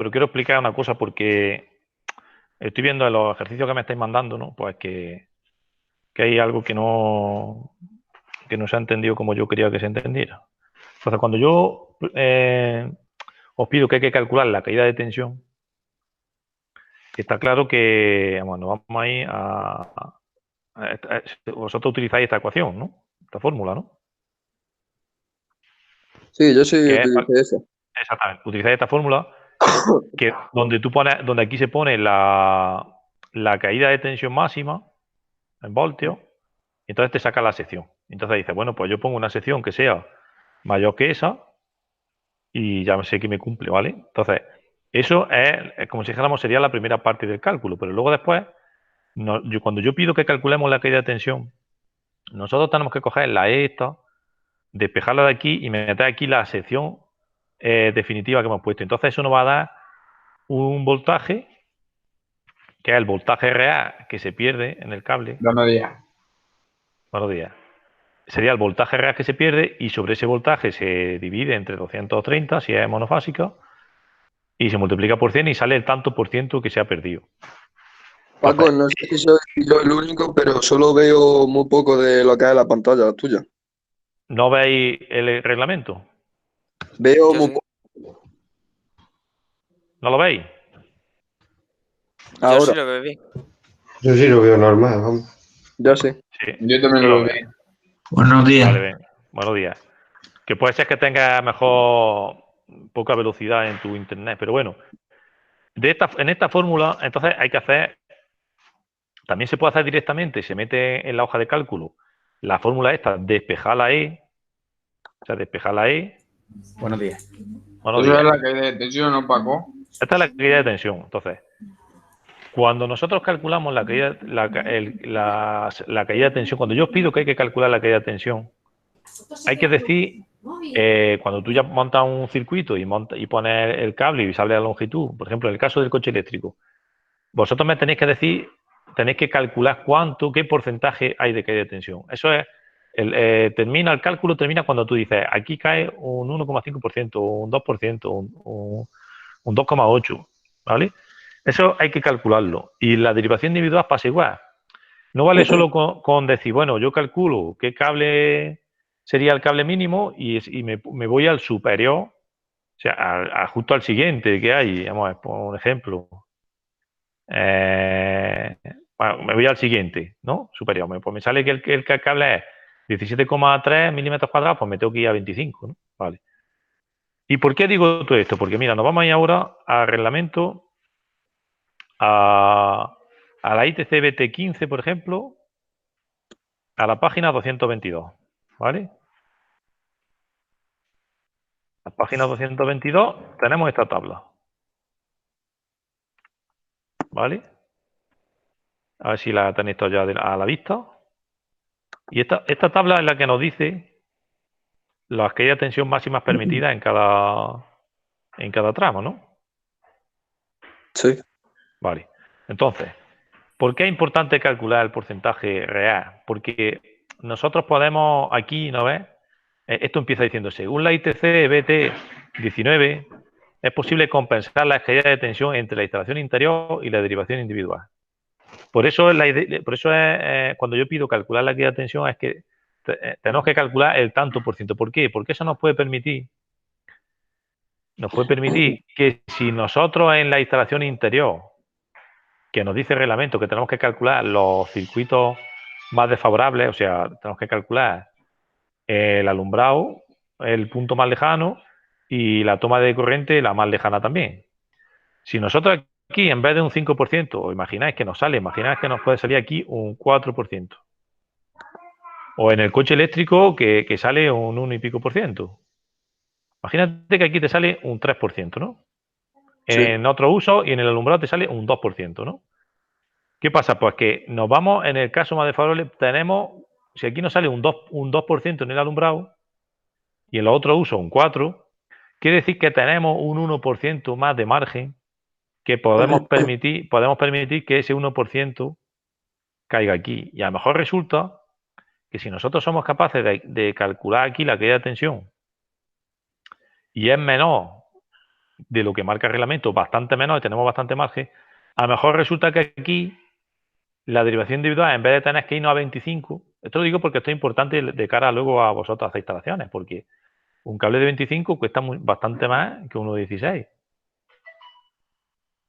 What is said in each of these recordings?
pero quiero explicar una cosa porque estoy viendo en los ejercicios que me estáis mandando, ¿no? Pues que hay algo que no se ha entendido como yo quería que se entendiera. Entonces, cuando yo os pido que hay que calcular la caída de tensión, está claro que, bueno, vamos a ir vosotros utilizáis esta ecuación, ¿no? Esta fórmula, ¿no? Sí, yo sí Que es, utilicé esa. exactamente, utilizáis esta fórmula que donde aquí se pone la caída de tensión máxima en voltios, y entonces te saca la sección. Entonces dices, bueno, pues yo pongo una sección que sea mayor que esa y ya sé que me cumple, ¿vale? Entonces, eso es como si dijéramos, sería la primera parte del cálculo, pero luego después, cuando yo pido que calculemos la caída de tensión, nosotros tenemos que coger la E esta, despejarla de aquí y meter aquí la sección definitiva que hemos puesto. Entonces eso nos va a dar un voltaje, que es el voltaje real que se pierde en el cable. Buenos días. Buenos días. Sería el voltaje real que se pierde y sobre ese voltaje se divide entre 230 si es monofásica y se multiplica por 100 y sale el tanto por ciento que se ha perdido. Paco, Entonces, no sé si soy yo el único, pero solo veo muy poco de lo que hay en la pantalla tuya. ¿no veis el reglamento? Veo Yo muy sí. poco. ¿No lo veis? Yo Ahora, sí lo veo bien. Yo sí lo veo normal, vamos. ya sé. Sí. Yo también lo veo bien. Buenos días. Vale, bien. Buenos días. Que puede ser que tenga mejor poca velocidad en tu internet, pero bueno. En esta fórmula, entonces hay que hacer, también se puede hacer directamente, se mete en la hoja de cálculo la fórmula esta, despejar la E, o sea, despejar la E. Buenos días. Buenos Eso es días. la caída de tensión, ¿no, Paco? Esta es la caída de tensión. Entonces, cuando nosotros calculamos la caída, la caída de tensión, cuando yo os pido que hay que calcular la caída de tensión, hay que decir, cuando tú ya montas un circuito y pones el cable y sale la longitud, por ejemplo, en el caso del coche eléctrico, vosotros me tenéis que decir, tenéis que calcular qué porcentaje hay de caída de tensión. Eso es, el cálculo termina cuando tú dices, aquí cae un 1,5%, un 2%, un 2,8%, ¿vale? Eso hay que calcularlo. Y la derivación individual pasa igual. No vale solo con decir, bueno, yo calculo qué cable sería el cable mínimo y me voy al superior, o sea, justo al siguiente que hay. Vamos a ver, por un ejemplo. Bueno, me voy al siguiente, ¿no? Superior. Pues me sale que el cable es 17,3 milímetros cuadrados, pues me tengo que ir a 25, ¿no? Vale. ¿Y por qué digo todo esto? Porque mira, nos vamos a ir ahora al reglamento, a la ITC BT15, por ejemplo, a la página 222, ¿vale? La página 222 tenemos esta tabla, ¿vale? A ver si la tenéis todos ya a la vista. Y esta tabla es la que nos dice las caídas de tensión máximas permitidas en cada tramo, ¿no? Sí. Vale. Entonces, ¿por qué es importante calcular el porcentaje real? Porque nosotros podemos aquí, ¿no ves? Esto empieza diciendo, según la ITC BT19, es posible compensar las caídas de tensión entre la instalación interior y la derivación individual. Por eso, cuando yo pido calcular la caída de tensión, es que tenemos que calcular el tanto por ciento. ¿Por qué? Porque eso nos puede permitir que si nosotros en la instalación interior, que nos dice el reglamento que tenemos que calcular los circuitos más desfavorables, o sea, tenemos que calcular el alumbrado, el punto más lejano, y la toma de corriente la más lejana también. Si nosotros aquí, en vez de un 5%, imagináis que nos puede salir aquí un 4%. O en el coche eléctrico que sale un 1 y pico por ciento. Imagínate que aquí te sale un 3%, ¿no? Sí. En otro uso y en el alumbrado te sale un 2%, ¿no? ¿Qué pasa? Pues que nos vamos, en el caso más desfavorable, si aquí nos sale un 2% en el alumbrado y en los otros usos un 4%, quiere decir que tenemos un 1% más de margen que podemos permitir que ese 1% caiga aquí. Y a lo mejor resulta que si nosotros somos capaces de calcular aquí la caída de tensión y es menor de lo que marca el reglamento, bastante menos, y tenemos bastante margen, a lo mejor resulta que aquí la derivación individual, en vez de tener que irnos a 25, esto lo digo porque esto es importante de cara luego a vosotros a hacer instalaciones, porque un cable de 25 cuesta bastante más que uno de 16.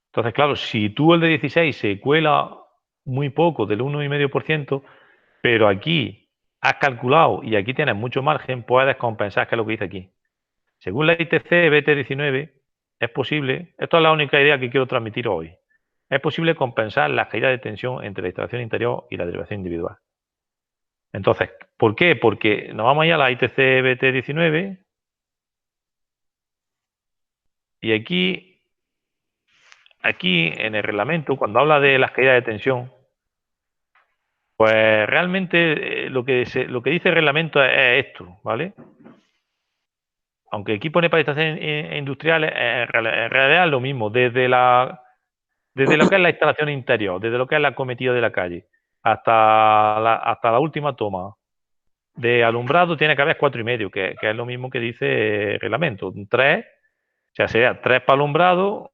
Entonces, claro, si tú el de 16 se cuela muy poco, del 1,5%, pero aquí has calculado y aquí tienes mucho margen, puedes compensar, que es lo que dice aquí. Según la ITC BT19, es posible, esto es la única idea que quiero transmitir hoy, es posible compensar las caídas de tensión entre la instalación interior y la derivación individual. Entonces, ¿por qué? Porque nos vamos a ir a la ITC BT19 y aquí en el reglamento, cuando habla de las caídas de tensión, pues realmente lo que dice el reglamento es esto, ¿vale? Aunque aquí pone para instalaciones industriales, en realidad es lo mismo, desde lo que es la instalación interior, desde lo que es la acometida de la calle, hasta la última toma de alumbrado tiene que haber 4,5, que es lo mismo que dice el reglamento. 3, o sea, sería 3 para alumbrado,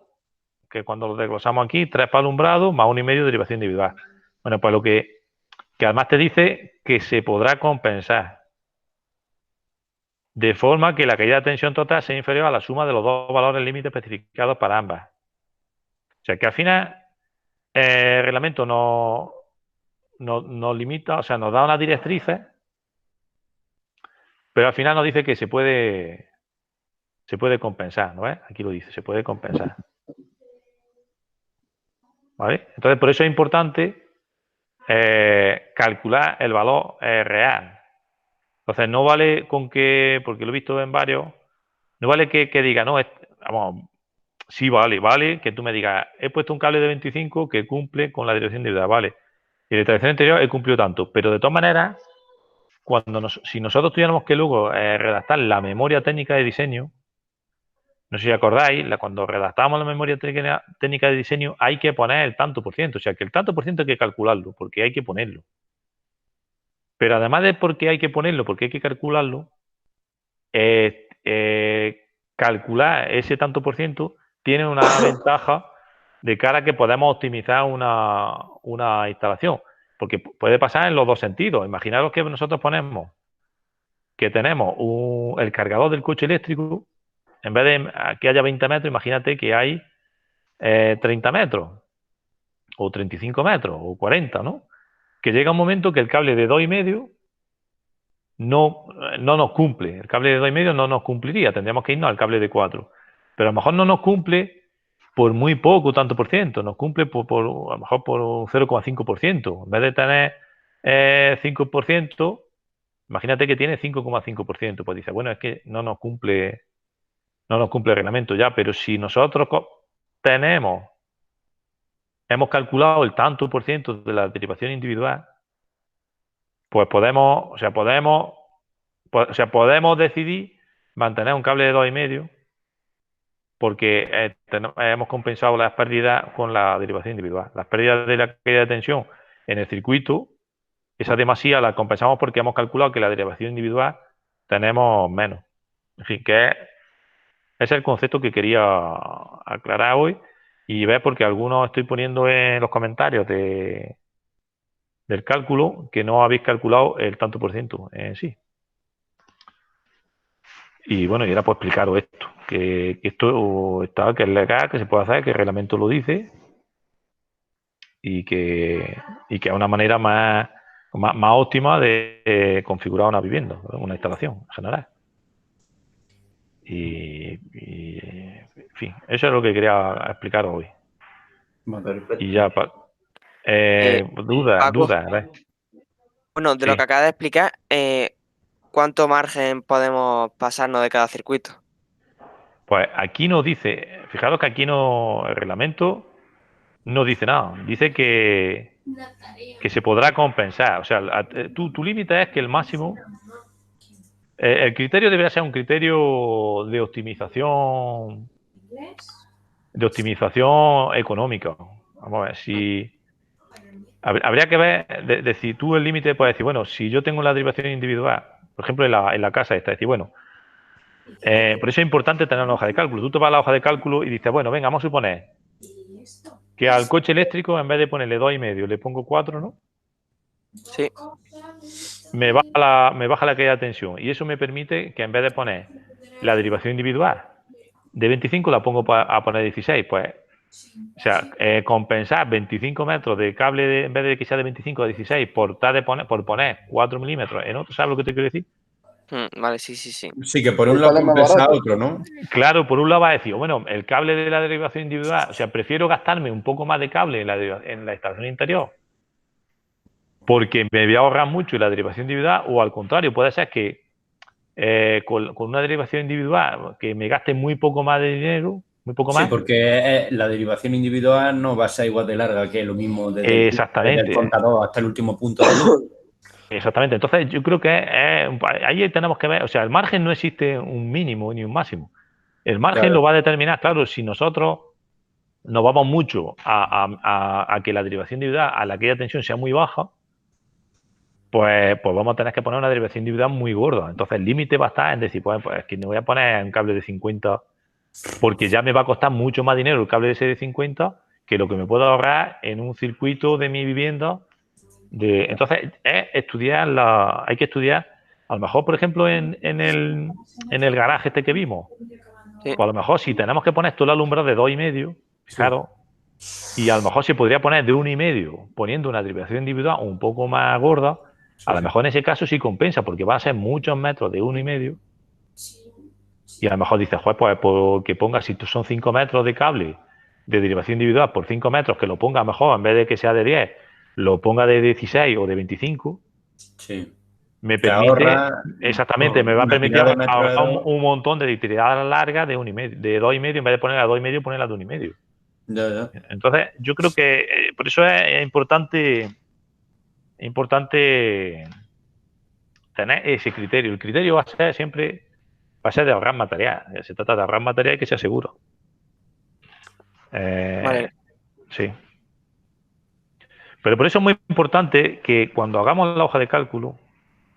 que cuando lo desglosamos aquí, 3 para alumbrado más 1,5 de derivación individual. Bueno, pues lo que además te dice que se podrá compensar, de forma que la caída de tensión total sea inferior a la suma de los dos valores límites especificados para ambas. O sea que al final el reglamento nos limita, o sea, nos da unas directrices, pero al final nos dice que se puede compensar, ¿no ves? Aquí lo dice, se puede compensar. ¿Vale? Entonces, por eso es importante calcular el valor real. Entonces, no vale con que, porque lo he visto en varios, no vale que diga, no, vamos, sí vale que tú me digas, he puesto un cable de 25 que cumple con la dirección individual, vale. Y la dirección anterior he cumplido tanto, pero de todas maneras, si nosotros tuviéramos que luego redactar la memoria técnica de diseño, no sé si acordáis, cuando redactamos la memoria técnica de diseño hay que poner el tanto por ciento, o sea que el tanto por ciento hay que calcularlo, porque hay que ponerlo. Pero además de porque hay que ponerlo, porque hay que calcularlo, calcular ese tanto por ciento tiene una ventaja de cara a que podemos optimizar una instalación, porque puede pasar en los dos sentidos. Imaginaros que nosotros ponemos que tenemos el cargador del coche eléctrico, en vez de que haya 20 metros, imagínate que hay 30 metros, o 35 metros, o 40, ¿no? Que llega un momento que el cable de 2,5 no nos cumple. El cable de 2,5 no nos cumpliría, tendríamos que irnos al cable de 4. Pero a lo mejor no nos cumple por muy poco, tanto por ciento, nos cumple a lo mejor por un 0,5%. En vez de tener 5%, imagínate que tiene 5,5%, pues dice, bueno, es que no nos cumple el reglamento ya, pero si nosotros hemos calculado el tanto por ciento de la derivación individual, pues podemos decidir mantener un cable de 2,5 porque hemos compensado las pérdidas con la derivación individual. Las pérdidas de la caída de tensión en el circuito, esa demasía la compensamos porque hemos calculado que la derivación individual tenemos menos. En fin, ese es el concepto que quería aclarar hoy y ver porque algunos estoy poniendo en los comentarios del cálculo que no habéis calculado el tanto por ciento en sí. Y bueno, y era pues explicaros esto, que esto está, que es legal, que se puede hacer, que el reglamento lo dice y que es una manera más óptima de configurar una vivienda, una instalación en general. Y en fin, eso es lo que quería explicar hoy. Y ya, dudas, Paco, a ver. bueno, de lo Sí. que acabas de explicar, ¿cuánto margen podemos pasarnos de cada circuito? Pues aquí nos dice, fijaros que aquí el reglamento no dice nada, dice que se podrá compensar. O sea, tu límite es que el máximo, el criterio debería ser un criterio de optimización económica. Vamos a ver, habría que ver de si tú el límite puedes decir, bueno, si yo tengo la derivación individual, por ejemplo en la casa esta, decir, bueno, Por eso es importante tener una hoja de cálculo. Tú te vas a la hoja de cálculo y dices, bueno, venga, vamos a suponer que al coche eléctrico, en vez de ponerle 2,5, le pongo 4, ¿no? Sí. Me baja la caída de tensión. Y eso me permite que en vez de poner la derivación individual de 25, la pongo a poner 16. Pues, o sea, compensar 25 metros de cable en vez de que sea de 25 a 16 por poner 4 milímetros en otro. ¿Sabes lo que te quiero decir? Vale, sí, sí, sí. Sí, que por un Pues lado sale más compensa a barato. otro, ¿no? Claro, por un lado va a decir, bueno, el cable de la derivación individual, o sea, prefiero gastarme un poco más de cable en la estación interior porque me voy a ahorrar mucho en la derivación individual, o al contrario, puede ser que con una derivación individual que me gaste muy poco más de dinero, muy poco Sí, más. porque la derivación individual no va a ser igual de larga que lo mismo desde el Exactamente. contador hasta el último punto de luz. Exactamente. Entonces, yo creo que ahí tenemos que ver, o sea, el margen no existe un mínimo ni un máximo. El margen Claro. lo va a determinar, claro, si nosotros nos vamos mucho a que la derivación individual, a la que haya tensión sea muy baja, pues vamos a tener que poner una derivación individual muy gorda. Entonces, el límite va a estar en decir, pues es que me voy a poner un cable de 50 porque ya me va a costar mucho más dinero el cable de ese de 50 que lo que me puedo ahorrar en un circuito de mi vivienda. Entonces, hay que estudiar, a lo mejor, por ejemplo, en el garaje este que vimos, Sí. pues a lo mejor si tenemos que poner toda la alumbrado de 2,5, fijaros, y a lo mejor se podría poner de 1,5, poniendo una derivación individual un poco más gorda, a lo mejor en ese caso sí compensa, porque van a ser muchos metros de 1,5, y a lo mejor dices, pues que ponga, si son 5 metros de cable de derivación individual por 5 metros, que lo ponga mejor, en vez de que sea de 10, lo ponga de 16 o de 25, Sí. me Te permite, ahorra exactamente, me va a una permitir tirada de metro de ahorrar dos. un montón de tirada larga de 1,5, de 2,5, en vez de poner a 2,5, ponerla de 1,5. Ya, ya. Entonces, yo creo que por eso es importante tener ese criterio. El criterio va a ser siempre, va a ser de ahorrar material. Se trata de ahorrar material y que sea seguro. Vale. Sí. Pero por eso es muy importante que cuando hagamos la hoja de cálculo,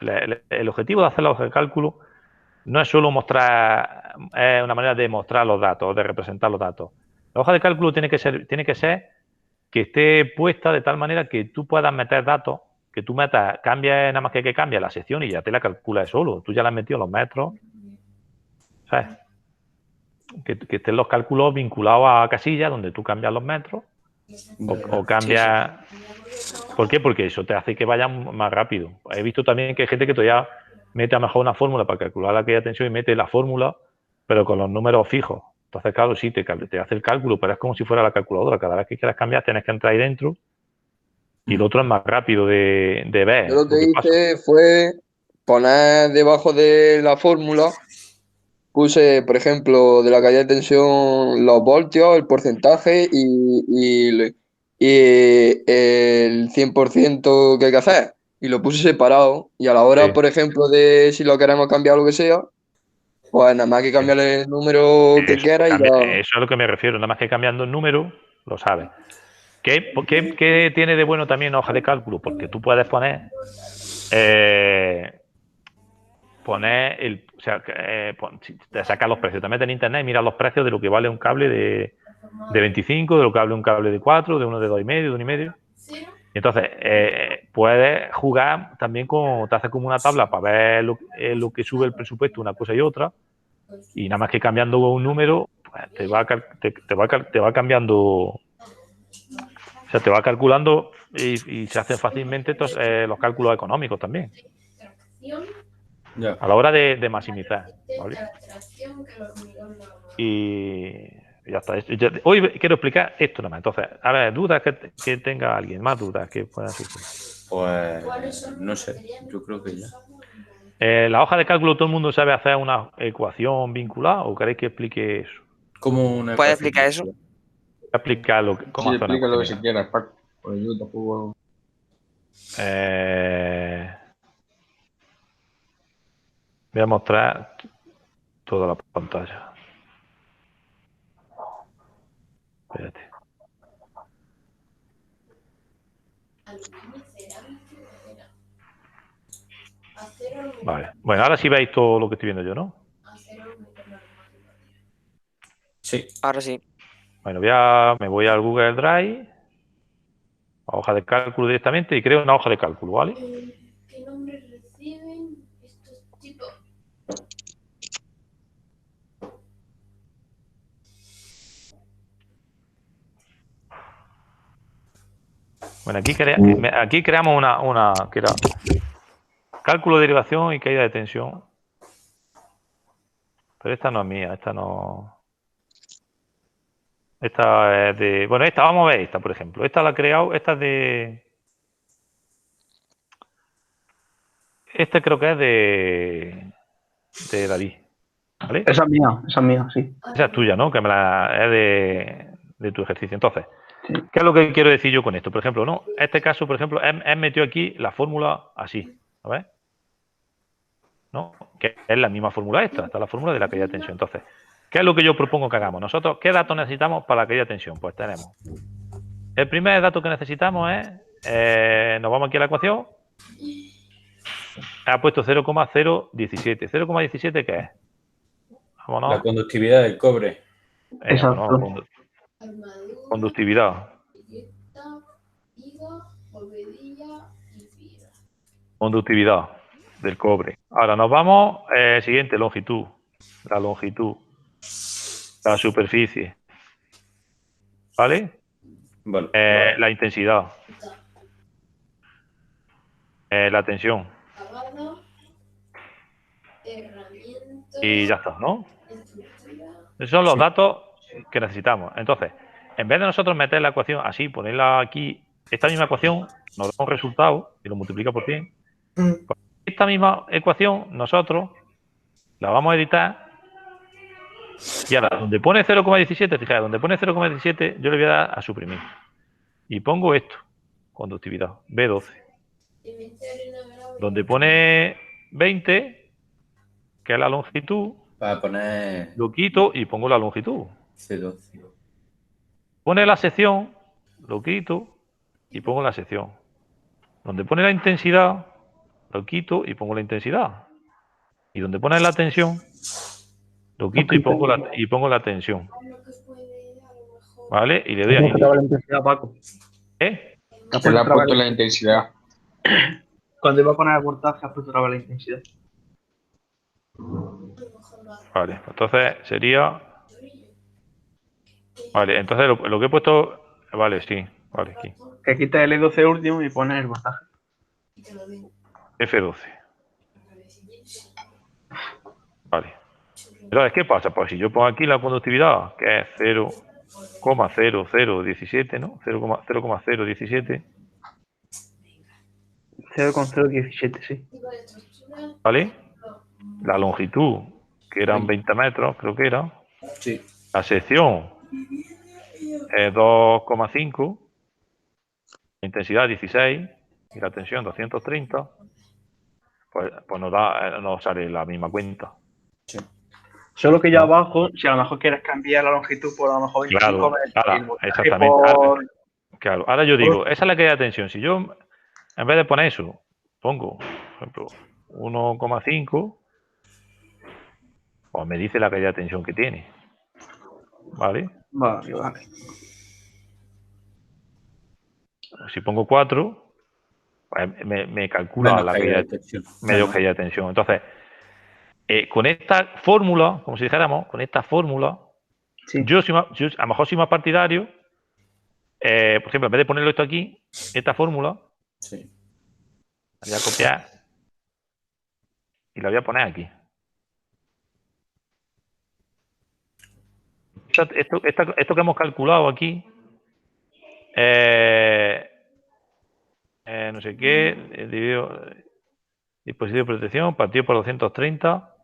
el objetivo de hacer la hoja de cálculo no es solo mostrar, es una manera de mostrar los datos, de representar los datos. La hoja de cálculo tiene que ser que esté puesta de tal manera que tú puedas meter datos, que tú metas, cambies nada más que cambie la sección y ya te la calculas solo. Tú ya le has metido los metros, ¿sabes? Que estén los cálculos vinculados a casillas donde tú cambias los metros o cambias. ¿Por qué? Porque eso te hace que vayan más rápido. He visto también que hay gente que todavía mete a lo mejor una fórmula para calcular aquella tensión y mete la fórmula, pero con los números fijos. Entonces, claro, sí, te hace el cálculo, pero es como si fuera la calculadora. Cada vez que quieras cambiar, tienes que entrar ahí dentro y el otro es más rápido de Yo ver lo que lo que pasa. hice fue poner debajo de la fórmula, puse, por ejemplo, de la caída de tensión los voltios, el porcentaje y el 100% que hay que hacer. Y lo puse separado. Y a la hora, Sí, por ejemplo, de si lo queremos cambiar o lo que sea, pues nada más que sí. cambiarle el número que quiera y ya. Eso es a lo que me refiero. Nada más que cambiando el número, lo sabes. ¿Qué tiene de bueno también hoja de cálculo? Porque tú puedes eh, o sea, si te sacas los precios, te metes en internet y miras los precios de lo que vale un cable de 25, de lo que vale un cable de 4, de uno de 2,5, de 1,5. Y entonces, puedes jugar también te haces como una tabla para ver lo que sube el presupuesto, una cosa y otra, y nada más que cambiando un número, pues te va cambiando, o sea, te va calculando y se hacen fácilmente los cálculos económicos también, Ya. a la hora de maximizar, ¿vale? Y ya está. Hoy quiero explicar esto nada más. Entonces, a ver, dudas que tenga alguien, más dudas que puedan surgir. Pues no sé, yo creo que ya. ¿La hoja de cálculo todo el mundo sabe hacer una ecuación vinculada o queréis que explique eso? Como una ¿Puedes ecuación. explicar eso? Voy a explicar cómo Sí, hacer una explica lo ecuación. que si Mira. quieras, Paco. Porque yo tampoco. Voy a mostrar toda la pantalla. Espérate. Vale. Bueno, ahora sí veis todo lo que estoy viendo yo, ¿no? Sí. Ahora sí. Bueno, me voy al Google Drive, a hoja de cálculo directamente y creo una hoja de cálculo, ¿vale? ¿Qué nombres reciben estos tipos? Bueno, aquí creamos una que era cálculo de derivación y caída de tensión. Pero esta no es mía, esta no. Esta es de. Bueno, esta, vamos a ver esta, por ejemplo. Esta la he creado, esta es de. Este creo que es de David. ¿Vale? Esa es mía, sí. Esa es tuya, ¿no? Que es de tu ejercicio. Entonces, ¿qué es lo que quiero decir yo con esto? Por ejemplo, ¿no? Este caso, por ejemplo, he metido aquí la fórmula así, ¿sabes? ¿No? Que es la misma fórmula esta es la fórmula de la caída de tensión. Entonces, ¿qué es lo que yo propongo que hagamos? Nosotros, ¿qué datos necesitamos para la caída de tensión? Pues tenemos. El primer dato que necesitamos es, nos vamos aquí a la ecuación, ha puesto 0,017. ¿0,17 qué es? Vámonos. La conductividad del cobre. Exacto. No, conductividad. Conductividad del cobre. Ahora nos vamos, siguiente, longitud. La longitud. La superficie. ¿Vale? Vale. La intensidad. La tensión. Y ya está, ¿no? Esos son los datos que necesitamos. Entonces, en vez de nosotros meter la ecuación así, ponerla aquí, esta misma ecuación nos da un resultado y lo multiplica por 100. Esta misma ecuación nosotros la vamos a editar y ahora donde pone 0,17, fijaos, donde pone 0,17 yo le voy a dar a suprimir y pongo esto, conductividad, B12. Donde pone 20, que es la longitud, Para poner lo quito y pongo la longitud. C12. Pone la sección, lo quito y pongo la sección. Donde pone la intensidad, lo quito y pongo la intensidad. Y donde pone la tensión, lo quito y pongo la tensión. ¿Vale? Y le doy aquí. La intensidad, Paco. ¿Eh? Se le ha puesto la intensidad. Cuando iba a poner el voltaje, has puesto la intensidad. Vale, entonces sería. Vale, entonces lo que he puesto. Vale, sí, vale, aquí. Que quites el E12 último y pones el voltaje. F12. Vale. Entonces, ¿qué pasa? Pues si yo pongo aquí la conductividad, que es 0,0017, ¿no? 0,017. 0,017, sí. ¿Vale? La longitud, que eran 20 metros, creo que era. Sí. La sección es 2,5. La intensidad 16 y la tensión 230. Pues nos sale la misma cuenta. Sí. Solo que ya abajo, si a lo mejor quieres cambiar la longitud por a lo mejor 25 metros. Exactamente. Claro, ahora yo digo, esa es la caída de tensión. Si yo, en vez de poner eso, pongo, por ejemplo, 1,5, pues me dice la caída de tensión que tiene. ¿Vale? Vale. Si pongo 4, pues me calcula la caída de tensión. Medio caída de tensión. Entonces, con esta fórmula, como si dijéramos, con esta fórmula, sí. yo a lo mejor soy más partidario, por ejemplo, en vez de ponerlo esto aquí, esta fórmula, sí. La voy a copiar y la voy a poner aquí. Esto que hemos calculado aquí, no sé qué, dispositivo de protección, partido por 230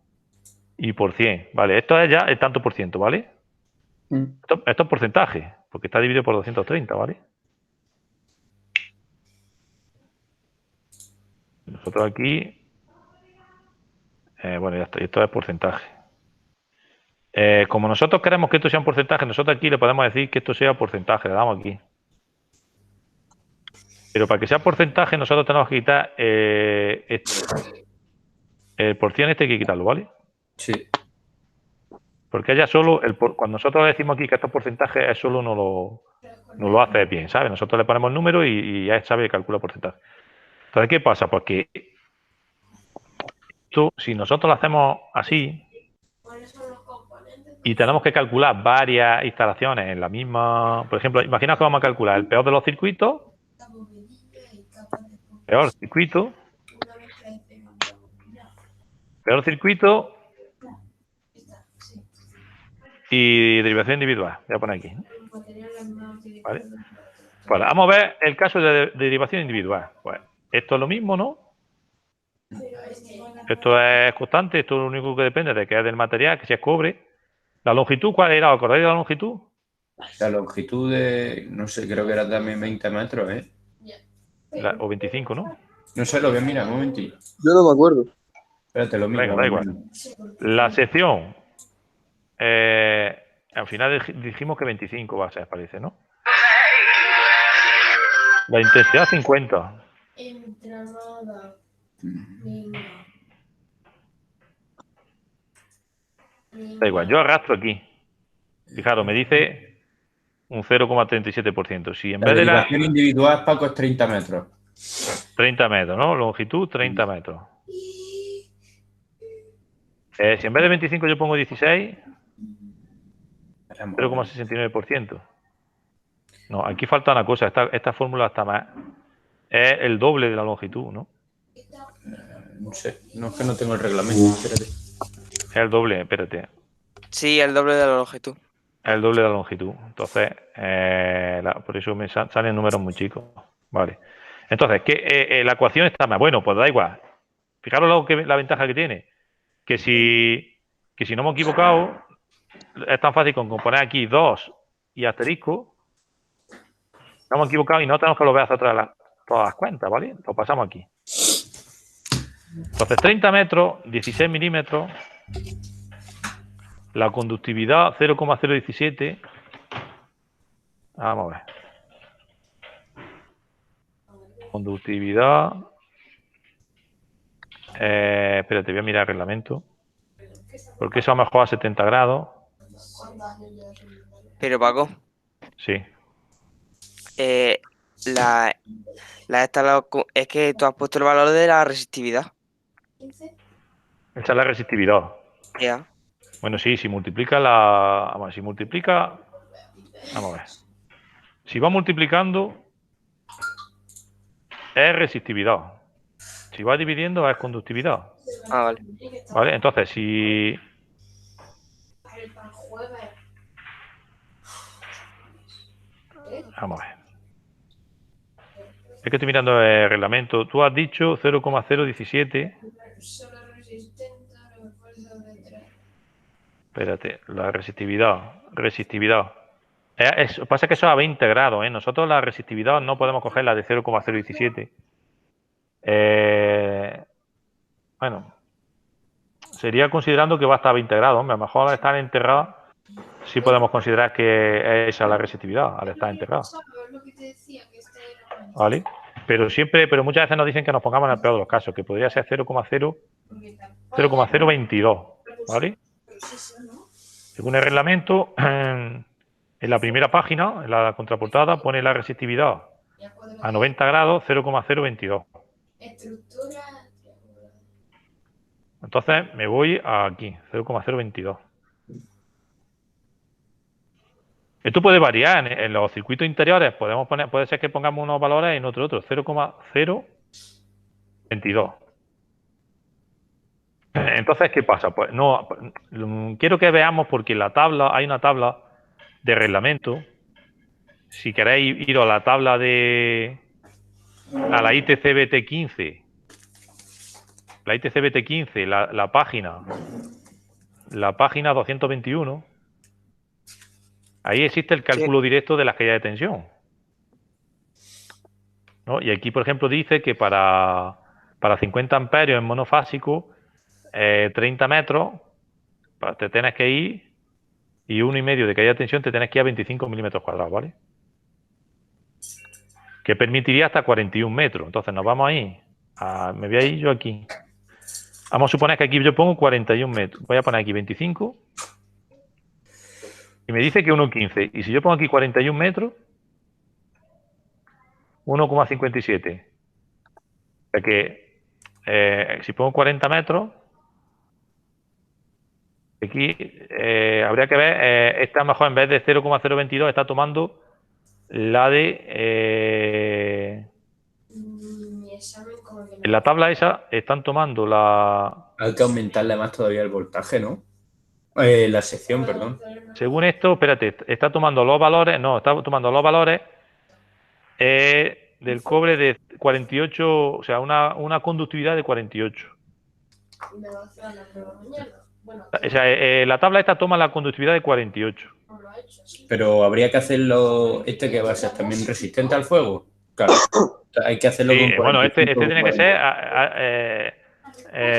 y por 100. Vale, esto es ya el tanto por ciento, ¿vale? Esto es porcentaje, porque está dividido por 230, ¿vale? Nosotros aquí, bueno, ya está, esto es porcentaje. Como nosotros queremos que esto sea un porcentaje, nosotros aquí le podemos decir que esto sea porcentaje, le damos aquí. Pero para que sea porcentaje, nosotros tenemos que quitar el por cien este hay que quitarlo, ¿vale? Sí. Porque ella solo, cuando nosotros decimos aquí que estos porcentajes, él solo no lo hace bien, ¿sabes? Nosotros le ponemos el número y él sabe y calcula porcentaje. Entonces, ¿qué pasa? Pues que esto, si nosotros lo hacemos así y tenemos que calcular varias instalaciones en la misma... Por ejemplo, imaginaos que vamos a calcular el peor de los circuitos, peor circuito y derivación individual. Voy a poner aquí. ¿Vale? Vale, vamos a ver el caso de derivación individual. Pues esto es lo mismo, ¿no? Esto es constante, esto es lo único que depende de que es del material, que si es cobre. ¿La longitud cuál era? ¿Os acordáis de la longitud? La longitud de, no sé, creo que era también 20 metros, ¿eh? O 25, ¿no? No sé, lo voy a mirar, un momentito. Yo no me acuerdo. Espérate, lo miro. Venga, da igual. La sección, al final dijimos que 25 va a ser, parece, ¿no? La intensidad 50. Entramada. Da igual, yo arrastro aquí. Fijaros, me dice un 0,37%. Si en La vez de la derivación individual, Paco, es 30 metros. 30 metros, ¿no? Longitud 30 metros. Si en vez de 25 yo pongo 16, 0,69%. No, aquí falta una cosa. Esta fórmula está más. Es el doble de la longitud, ¿no? No sé, no es que no tengo el reglamento. Espérate. Es el doble, espérate. Sí, el doble de la longitud. Es el doble de la longitud. Entonces, por eso me salen números muy chicos. Vale. Entonces, la ecuación está más. Bueno, pues da igual. Fijaros la ventaja que tiene. Que si no me he equivocado, es tan fácil como poner aquí 2 y asterisco. No hemos equivocado y no tenemos que volver a hacer todas las cuentas, ¿vale? Lo pasamos aquí. Entonces, 30 metros, 16 milímetros. La conductividad 0,017. Vamos a ver. Conductividad. Espérate, voy a mirar el reglamento. Porque eso a lo mejor a 70 grados. Pero Paco, Sí. es que tú has puesto el valor de la resistividad. Esa es la resistividad. Ya. Bueno, sí, si multiplica vamos a ver. Si va multiplicando, es resistividad. Si va dividiendo, es conductividad. Ah, vale. ¿Vale? Entonces, si... Vamos a ver. Es que estoy mirando el reglamento. Tú has dicho 0,017. Espérate, la resistividad. Pasa que eso es a 20 grados, ¿eh? Nosotros la resistividad no podemos coger la de 0,017. Bueno, sería considerando que va hasta 20 grados. Hombre, a lo mejor al estar enterrada sí podemos considerar que esa es la resistividad, al estar enterrada. ¿Vale? Pero muchas veces nos dicen que nos pongamos en el peor de los casos, que podría ser 0,022. ¿Vale? Según el reglamento, en la primera página, en la contraportada, pone la resistividad a 90 grados 0,022. Entonces me voy aquí, 0,022. Esto puede variar. En los circuitos interiores puede ser que pongamos unos valores y en otro, 0,022. Entonces, ¿qué pasa? Pues no, quiero que veamos porque en la tabla, hay una tabla de reglamento. Si queréis ir a la tabla a la ITC-BT15, la ITC-BT15, la página 221, ahí existe el cálculo directo de las caídas de tensión, ¿no? Y aquí, por ejemplo, dice que para 50 amperios en monofásico, 30 metros, te tienes que ir, y 1,5 de caída de tensión te tienes que ir a 25 milímetros cuadrados, ¿vale? Que permitiría hasta 41 metros. Entonces nos vamos ahí. Me voy a ir yo aquí. Vamos a suponer que aquí yo pongo 41 metros. Voy a poner aquí 25. Y me dice que 1,15. Y si yo pongo aquí 41 metros, 1,57. O sea que si pongo 40 metros, aquí habría que ver, esta mejor en vez de 0,022 está tomando la de... en la tabla esa están tomando la... Hay que aumentarle más todavía el voltaje, ¿no? La sección, perdón. Según esto, espérate, está tomando los valores, no, está tomando los valores del cobre de 48, o sea, una conductividad de 48. O sea, la tabla esta toma la conductividad de 48. Pero habría que hacerlo, que va a ser también resistente al fuego. Claro, hay que hacerlo con 45, bueno, este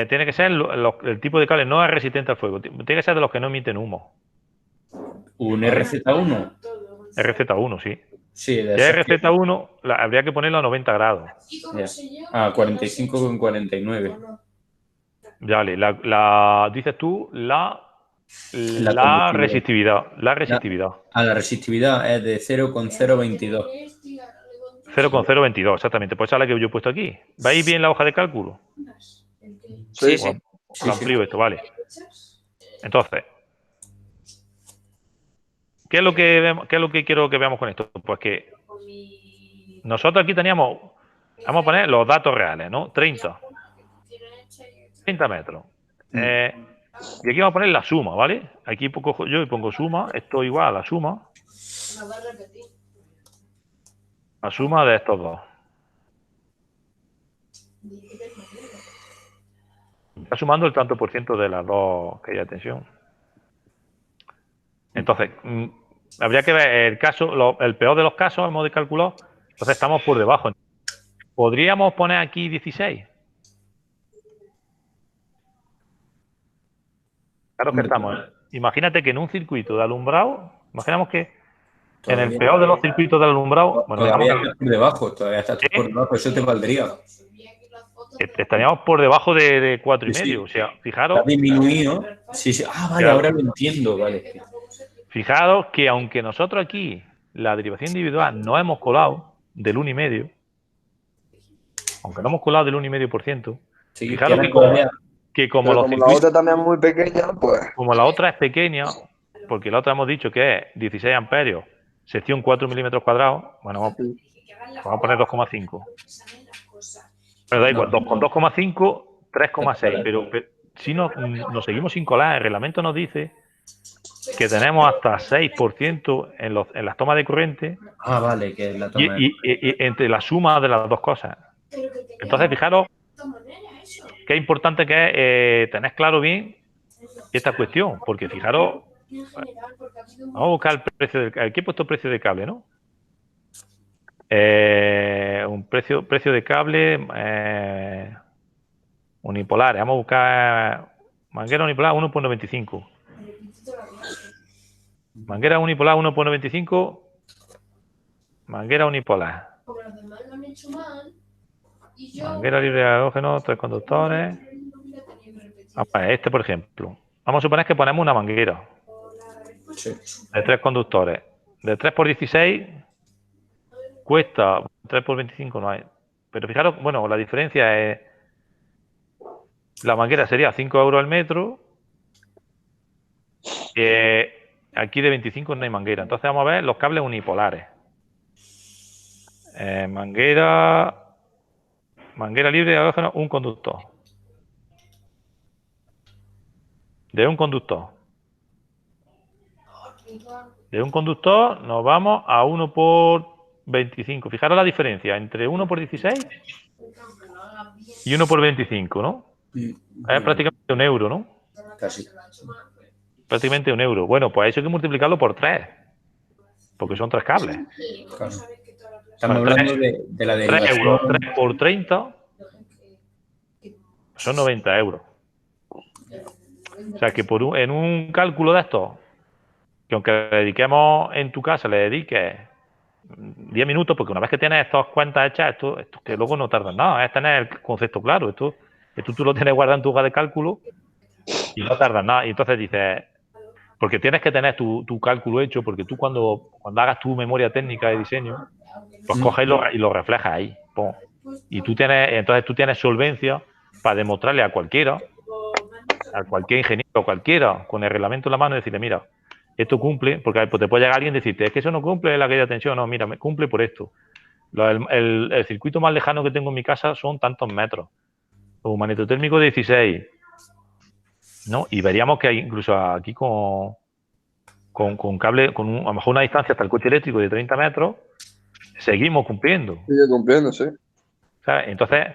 tiene que ser, el tipo de cable no es resistente al fuego, tiene que ser de los que no emiten humo. ¿Un RZ1? RZ1, sí. Sí, de RZ1 habría que ponerlo a 90 grados. A 45 con 49. Vale, dices tú la resistividad. La resistividad. La resistividad es de 0,022. 0,022, exactamente. Pues esa es la que yo he puesto aquí. ¿Veis bien la hoja de cálculo? Sí, bueno, lo amplío esto, vale. Entonces, ¿qué es lo que quiero que veamos con esto? Pues que nosotros aquí teníamos, vamos a poner los datos reales, ¿no? 30 metros. Y aquí vamos a poner la suma, ¿vale? Aquí cojo yo y pongo suma, esto igual a la suma. La suma de estos dos. Está sumando el tanto por ciento de las dos que hay de tensión. Entonces, habría que ver el caso, el peor de los casos, hemos de calcular. Entonces estamos por debajo. ¿Podríamos poner aquí 16? Claro que estamos. Imagínate que en un circuito de alumbrado, imaginamos que en el peor de los circuitos de alumbrado, bueno, todavía estás por debajo, por debajo, eso te valdría. Estaríamos por debajo de 4,5. O sea, fijaros. Está disminuido. Sí. Ah, vale, ahora lo entiendo, vale. Fijaros que aunque nosotros aquí la derivación individual no hemos colado del 1,5, aunque no hemos colado del 1,5%, fijaros que como los circuitos, la otra también es muy pequeña, pues. Como la otra es pequeña, porque la otra hemos dicho que es 16 amperios, sección 4 milímetros cuadrados, bueno, vamos a poner 2,5. Pero da igual, con 2,5, 3,6. Pero si nos seguimos sin colar, el reglamento nos dice que tenemos hasta 6% en las tomas de corriente. Ah, vale, que es la toma y entre la suma de las dos cosas. Entonces, fijaros qué importante que es tener claro bien esta cuestión, porque fijaros, vamos a buscar el precio del cable. Aquí he puesto precio de cable, ¿no? Un precio de cable unipolares. Vamos a buscar manguera unipolar 1,95. Manguera unipolar 1,95. Manguera unipolar. Manguera libre de halógeno, 3 conductores. Este, por ejemplo. Vamos a suponer que ponemos una manguera de 3 conductores. De 3 por 16 cuesta 3 por 25 no hay. Pero fijaros, bueno, la diferencia es la manguera sería 5 euros al metro. Aquí de 25 no hay manguera. Entonces vamos a ver los cables unipolares. Manguera libre de halógeno, un conductor. De un conductor nos vamos a 1 por 25. Fijaros la diferencia entre 1 por 16 y 1 por 25, ¿no? Es prácticamente 1 euro, ¿no? Casi. Prácticamente 1 euro. Bueno, pues eso hay que multiplicarlo por 3. Porque son 3 cables. Claro. Estamos hablando de la derivación. 3 euros, 3 por 30 son 90 euros. O sea que en un cálculo de estos, que aunque le dediquemos en tu casa, le dediques 10 minutos, porque una vez que tienes estas cuentas hechas, esto que luego no tarda nada, es tener el concepto claro. Esto tú lo tienes guardado en tu hoja de cálculo y no tardas nada. Y entonces dices, Porque tienes que tener tu cálculo hecho, porque tú cuando hagas tu memoria técnica de diseño, pues coges y lo reflejas ahí. Pum. Y entonces tú tienes solvencia para demostrarle a cualquier ingeniero o cualquiera, con el reglamento en la mano, y decirle, mira, esto cumple, porque pues te puede llegar alguien y decirte, es que eso no cumple la caída de tensión. No, mira, me cumple por esto. El circuito más lejano que tengo en mi casa son tantos metros. Un magnetotérmico de 16. ¿No? Y veríamos que hay incluso aquí con cable, a lo mejor una distancia hasta el coche eléctrico de 30 metros, seguimos cumpliendo. Sigue cumpliendo, sí. ¿Sabes? Entonces,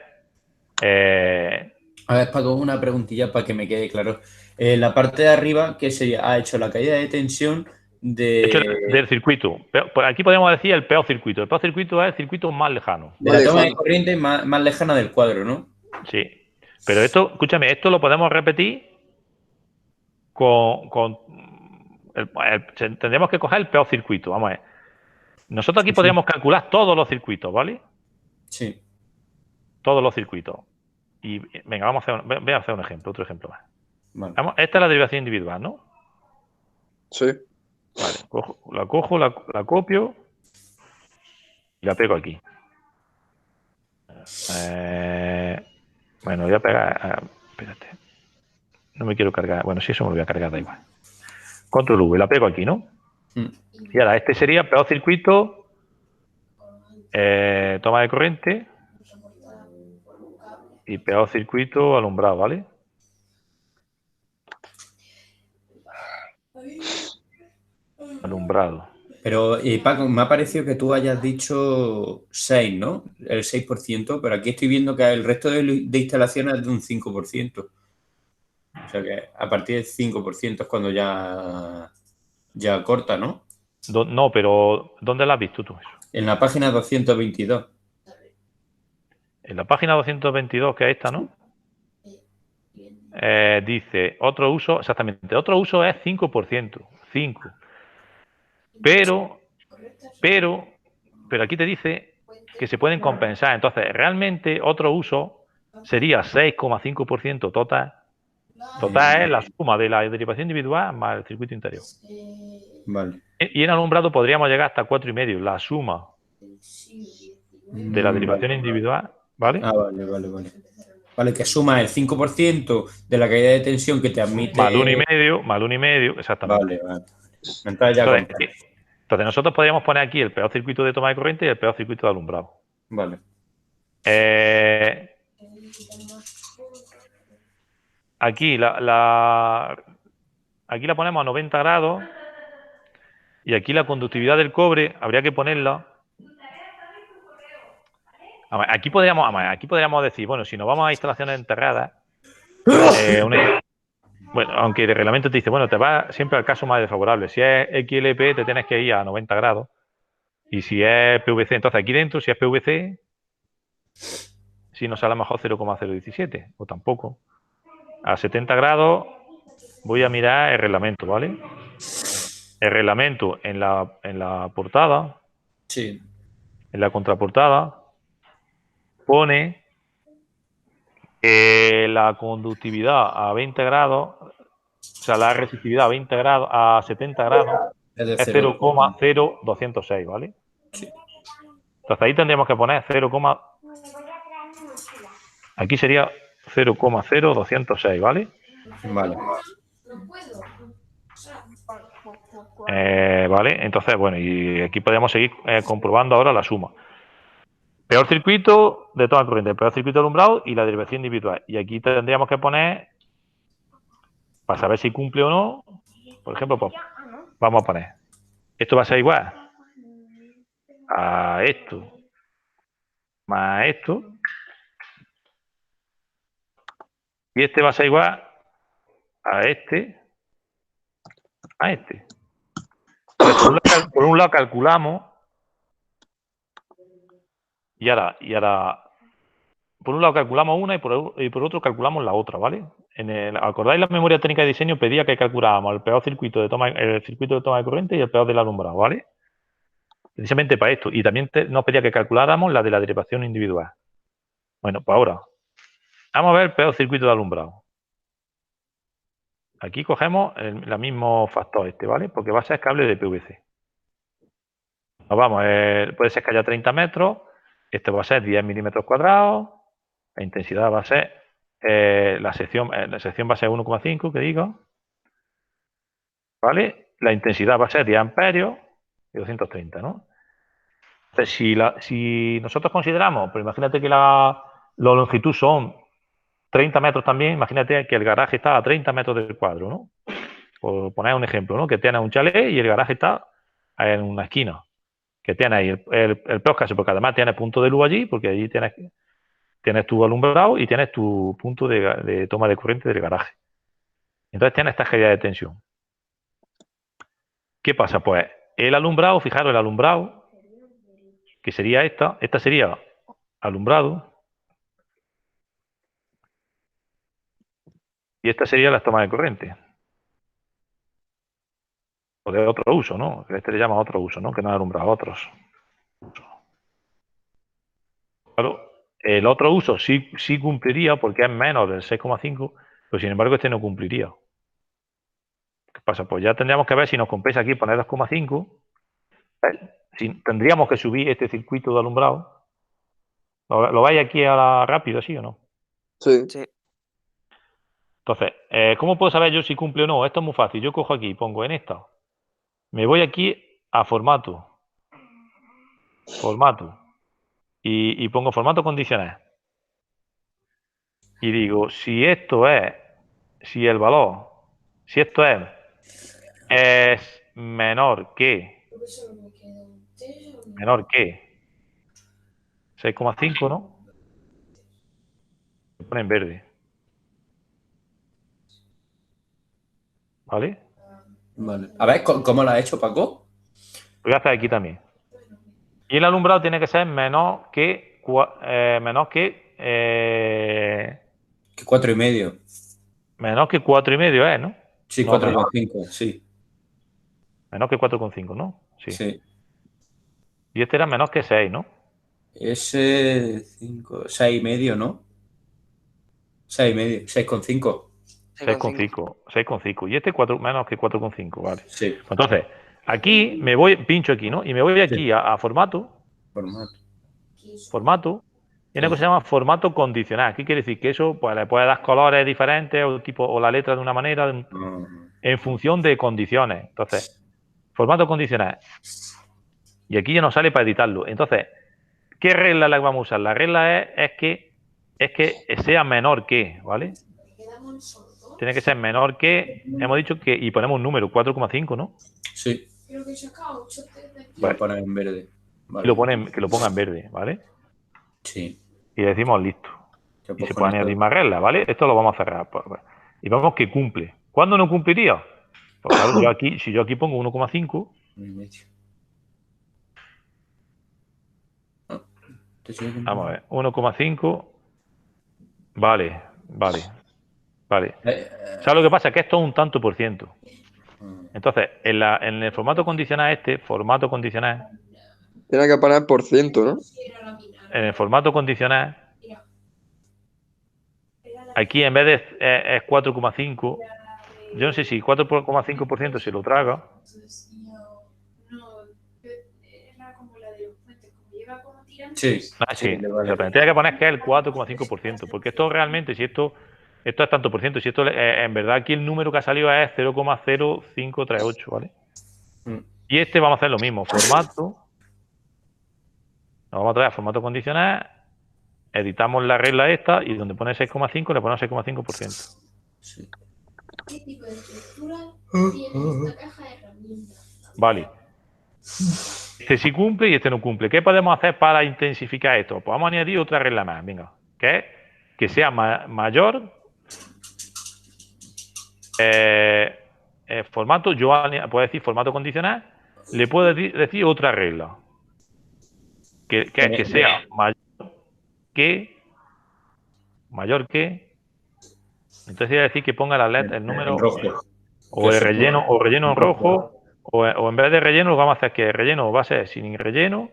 a ver, Paco, una preguntilla para que me quede claro. La parte de arriba, ¿qué sería? Ha hecho la caída de tensión del circuito. Por aquí podemos decir el peor circuito. El peor circuito es el circuito más lejano. De la toma de corriente más lejana del cuadro, ¿no? Sí. Pero esto, escúchame, esto lo podemos repetir tendríamos que coger el peor circuito. Vamos a ver. Nosotros aquí podríamos calcular todos los circuitos, ¿vale? Sí. Todos los circuitos. Y venga, voy a hacer un ejemplo, otro ejemplo más. Vale. Esta es la derivación individual, ¿no? Sí. Vale, la copio y la pego aquí. Bueno, voy a pegar. Espérate. No me quiero cargar. Bueno, sí, eso me lo voy a cargar, da igual. Control V, la pego aquí, ¿no? Y ahora, este sería peor circuito, toma de corriente y peor circuito alumbrado, ¿vale? Alumbrado. Pero, Paco, me ha parecido que tú hayas dicho 6, ¿no? El 6%, pero aquí estoy viendo que el resto de instalaciones es de un 5%. O sea que a partir del 5% es cuando ya corta, ¿no? No, pero ¿dónde la has visto tú eso? En la página 222. En la página 222, que es esta, ¿no? Dice, otro uso, exactamente, otro uso es 5%. 5. Pero aquí te dice que se pueden compensar. Entonces, realmente otro uso sería 6,5% total. Total es la suma de la derivación individual más el circuito interior. Vale. Y en alumbrado podríamos llegar hasta 4,5, la suma de la derivación individual, ¿vale? Ah, vale. Vale, que suma el 5% de la caída de tensión que te admite... Más el 1,5, exactamente. Vale. Entonces nosotros podríamos poner aquí el peor circuito de toma de corriente y el peor circuito de alumbrado. Vale. Aquí aquí la ponemos a 90 grados y aquí la conductividad del cobre habría que ponerla. Aquí podríamos decir, bueno, si nos vamos a instalaciones enterradas, bueno, aunque el reglamento te dice, bueno, te va siempre al caso más desfavorable. Si es XLP, te tienes que ir a 90 grados. Y si es PVC, entonces aquí dentro, si es PVC, si nos sale a lo mejor 0,017 o tampoco. A 70 grados voy a mirar el reglamento, ¿vale? El reglamento en la portada, sí, en la contraportada, pone que la conductividad a 20 grados, o sea, la resistividad a 20 grados, a 70 grados, es 0,0206, ¿vale? Sí. Entonces ahí tendríamos que poner 0, aquí sería 0,0206, ¿vale? Vale. Vale, entonces, bueno, y aquí podemos seguir comprobando ahora la suma. Peor circuito de toma de corriente, peor circuito alumbrado y la derivación individual. Y aquí tendríamos que poner, para saber si cumple o no, por ejemplo, pues, vamos a poner, esto va a ser igual a esto, más esto, y este va a ser igual a este, Entonces, por un lado calculamos, y ahora, por un lado calculamos una y por otro calculamos la otra, ¿vale? ¿Acordáis la memoria técnica de diseño? Pedía que calculáramos el peor circuito de toma de corriente y el peor del alumbrado, ¿vale? Precisamente para esto. Y también nos pedía que calculáramos la de la derivación individual. Bueno, pues ahora, vamos a ver el peor circuito de alumbrado. Aquí cogemos el mismo factor este, ¿vale? Porque va a ser cable de PVC. Nos vamos, puede ser que haya 30 metros, esto va a ser 10 milímetros cuadrados, la intensidad va a ser, la sección va a ser 1,5, que digo, ¿vale? La intensidad va a ser 10 amperios y 230, ¿no? Entonces, si nosotros consideramos, pues imagínate que la longitud son 30 metros también, imagínate que el garaje está a 30 metros del cuadro, ¿no? Por poner un ejemplo, ¿no? Que tienes un chalet y el garaje está en una esquina. Que tienes ahí el podcast, porque además tienes punto de luz allí, porque allí tienes tu alumbrado y tienes tu punto de toma de corriente del garaje. Entonces tienes esta caída de tensión. ¿Qué pasa? Pues el alumbrado, fijaros, el alumbrado, que sería esta sería alumbrado, y esta sería la toma de corriente. O de otro uso, ¿no? Este le llama otro uso, ¿no? Que no es alumbrado, otros. Claro, el otro uso sí cumpliría porque es menos del 6,5, pero sin embargo este no cumpliría. ¿Qué pasa? Pues ya tendríamos que ver si nos compensa aquí poner 2,5. Tendríamos que subir este circuito de alumbrado. ¿Lo vais aquí a la rápido, sí o no? Sí. Sí. Entonces, ¿cómo puedo saber yo si cumple o no? Esto es muy fácil. Yo cojo aquí, pongo en esta. Me voy aquí a formato. Formato. Y pongo formato condicional. Y digo, si esto es menor que 6,5, ¿no? Se pone en verde. ¿Vale? Vale. A ver, ¿cómo lo has hecho, Paco? Lo voy a hacer aquí también. Y el alumbrado tiene que ser menor que 4,5. menos que 4,5, ¿no? Sí, No, 4,5, sí. Menos que 4,5, ¿no? Sí. Sí. Y este era menos que 6, ¿no? Ese 6,5, ¿no? 6,5, 6,5. 6,5. Y este menos que 4,5, vale. Sí. Entonces, aquí pincho aquí, ¿no? Y me voy aquí a formato. Formato. Y una cosa que se llama formato condicional. ¿Qué quiere decir? Que eso pues, le puede dar colores diferentes o la letra de una manera en función de condiciones. Entonces, formato condicional. Y aquí ya nos sale para editarlo. Entonces, ¿qué regla le vamos a usar? La regla es que sea menor que, ¿vale? Tiene que ser menor que, hemos dicho que, y ponemos un número, 4,5, ¿no? Sí. Voy a poner en verde. Vale. Que lo ponga en verde, ¿vale? Sí. Y decimos listo. Y se pueden añadir más reglas, ¿vale? Esto lo vamos a cerrar. Y vemos que cumple. ¿Cuándo no cumpliría? Pues claro, si yo aquí pongo 1,5. Vamos a ver, 1,5. Vale. ¿Sabes lo que pasa? Que esto es un tanto por ciento. Entonces, en el formato condicional Tiene que poner por ciento, ¿no? En el formato condicional, aquí en vez de es 4,5, yo no sé si 4,5% se lo traga. Sí. Tiene que poner que es el 4,5%, porque esto realmente, si esto es tanto por ciento, si esto en verdad aquí el número que ha salido es 0,0538, ¿vale? Y este vamos a hacer lo mismo, formato. Nos vamos a traer a formato condicional, editamos la regla esta y donde pone 6,5 le ponemos 6,5%. Sí. ¿Qué tipo de estructura tiene esta caja de herramientas? Vale. Este sí cumple y este no cumple. ¿Qué podemos hacer para intensificar esto? Pues vamos a añadir otra regla más, venga, que es que sea mayor formato, yo puedo decir formato condicional, le puedo decir otra regla, que es que sea mayor que, entonces quiere decir que ponga la letra, el número rojo. o el relleno en rojo, o en vez de relleno lo vamos a hacer que el relleno va a ser sin relleno,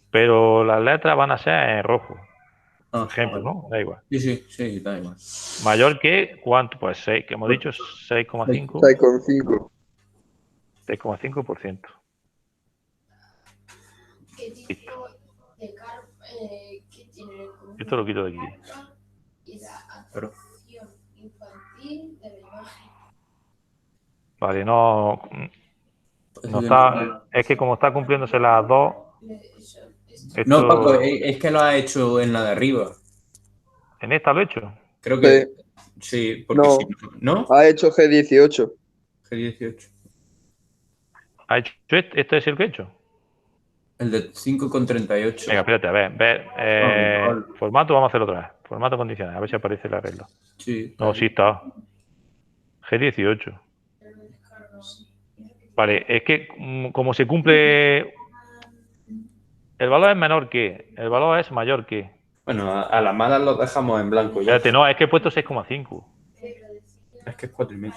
pero las letras van a ser en rojo. ejemplo, vale. ¿no? Da igual. Sí, da igual. Mayor que, ¿cuánto? Pues 6, que hemos dicho 6,5. 6,5. 6,5%. ¿Qué tipo de que tiene Esto lo quito de aquí. y la Pero- atención infantil de la imagen? Vale, no está. Es que como está cumpliéndose las dos, No, Paco, esto. es que lo has hecho en la de arriba. ¿En esta lo he hecho? Creo que sí, porque No. si no. Ha hecho G18. G18. ¿Ha hecho este es el que he hecho? El de 5,38. Venga, espérate, a ver. vale. Formato, vamos a hacerlo otra vez. Formato condicional, a ver si aparece la regla. Sí. No, sí está. G18. Vale, es que como se cumple. El valor es menor que. El valor es mayor que. Bueno, a las malas lo dejamos en blanco ya. Espérate, no, es que he puesto 6,5. Es que es 4,5.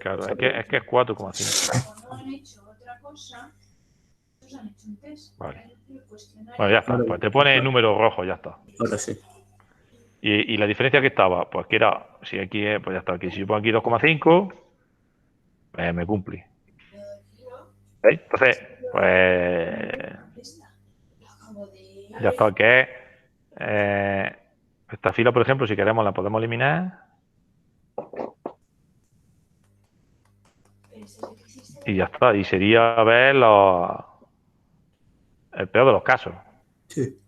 Claro, es que es 4,5. No han hecho otra cosa, pues han hecho un test. Vale. Bueno, ya está. Pues te pone el número rojo, ya está. Ahora sí. Y la diferencia que estaba, pues que era, si aquí es, pues ya está, aquí. Si yo pongo aquí 2,5, me cumple. ¿Veis? Entonces, pues ya está, que es esta fila, por ejemplo, si queremos la podemos eliminar. Y ya está, y sería ver el peor de los casos. Sí.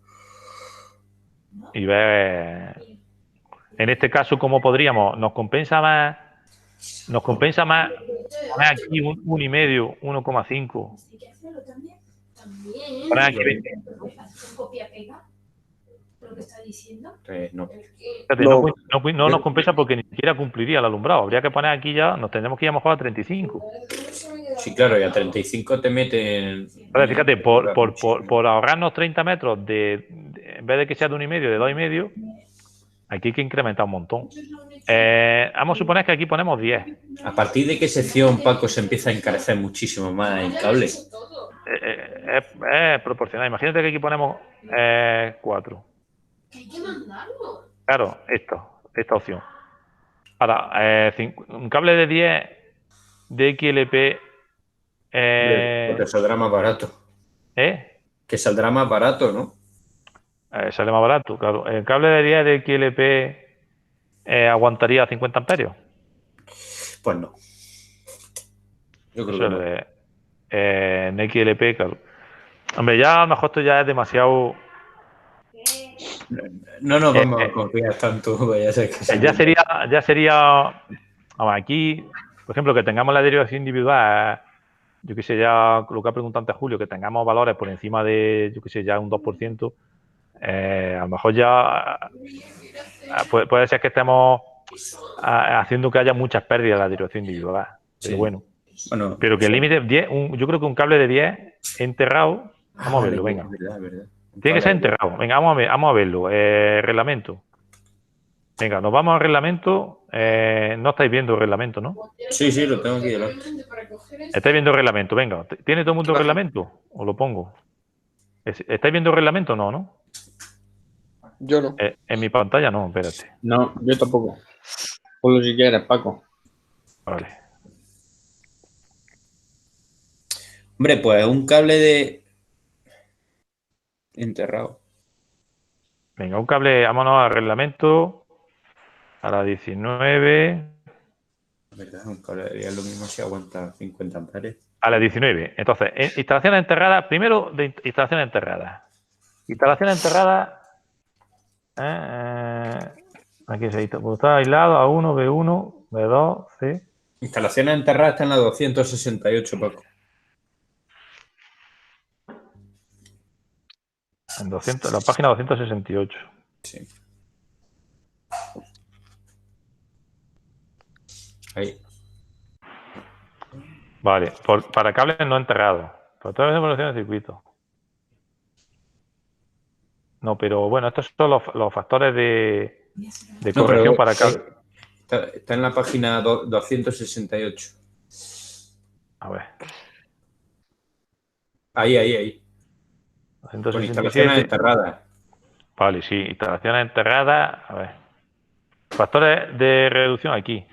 Y ver, en este caso, cómo podríamos, nos compensa más poner aquí un 1,5, 1,5. Poner aquí 20. Copia-pega, lo que está diciendo. No. Fíjate, no nos compensa porque ni siquiera cumpliría el alumbrado. Habría que poner aquí ya, nos tendremos que ir a lo mejor a 35. Sí, claro, y a 35 te meten. Vale, fíjate, por ahorrarnos 30 metros, en vez de que sea de 1,5, de 2,5, aquí hay que incrementar un montón. Vamos a suponer que aquí ponemos 10. ¿A partir de qué sección, Paco, se empieza a encarecer muchísimo más el cable? Es proporcional. Imagínate que aquí ponemos 4. Hay que mandarlo. Claro, esta opción. Ahora, un cable de 10 de XLP. Porque saldrá más barato. Que saldrá más barato, ¿no? Sale más barato, claro. El cable de 10 de XLP aguantaría 50 amperios. Pues no. Yo creo que no. En XLP, claro. Hombre, ya a lo mejor esto ya es demasiado. No nos vamos a confiar tanto. Ya sería. Vamos, aquí, por ejemplo, que tengamos la derivación individual. Yo qué sé, ya lo que ha preguntado antes Julio, que tengamos valores por encima de, yo qué sé, ya un 2%. A lo mejor ya puede ser que estemos haciendo que haya muchas pérdidas en la derivación individual. Pero Sí. bueno. Bueno, Pero que el límite 10, yo creo que un cable de 10 enterrado, vamos a verlo, venga. Es verdad. Tiene que ser enterrado. Venga, vamos a verlo. Reglamento. Venga, nos vamos al reglamento. No estáis viendo el reglamento, ¿no? Sí, lo tengo aquí delante. Estáis viendo el reglamento. Venga, ¿tiene todo el mundo el reglamento? ¿O lo pongo? ¿Estáis viendo el reglamento o no, no? Yo no. En mi pantalla no, espérate. No, yo tampoco. Ponlo si quieres, Paco. Vale. Hombre, pues un cable de enterrado. Venga, un cable, vámonos al reglamento. A la 19. ¿Verdad? Un cable de es lo mismo si aguanta 50 amperios. A la 19. Entonces, instalaciones enterradas. Primero de instalaciones enterradas. Instalaciones enterradas. Aquí se dice. Está aislado A1, B1, B2, C. Instalaciones enterradas están en la 268, Paco. En la página 268. Sí. Ahí. Vale, para cables no enterrados. Para todas las evoluciones de circuito. No, pero bueno, estos son los factores de corrección para cables. Está en la página 268. A ver. Ahí. 267. Con instalaciones enterradas. Vale, sí. Instalaciones enterradas. A ver. Factores de reducción aquí.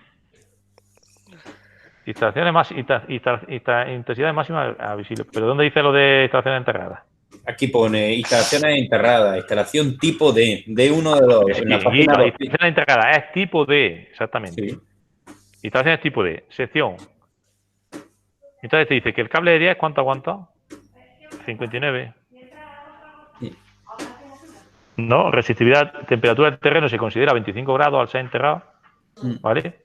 Instalaciones más intensidades máximas visibles. ¿Pero dónde dice lo de instalaciones enterradas? Aquí pone instalaciones enterradas, instalación tipo D, D1 de 2. En la página 2. Instalaciones enterradas es tipo D, exactamente. Sí. Instalaciones tipo D, sección. Entonces te dice que el cable de 10, ¿cuánto aguanta? 59. Sí. No, resistividad, temperatura del terreno se considera 25 grados al ser enterrado. ¿Vale?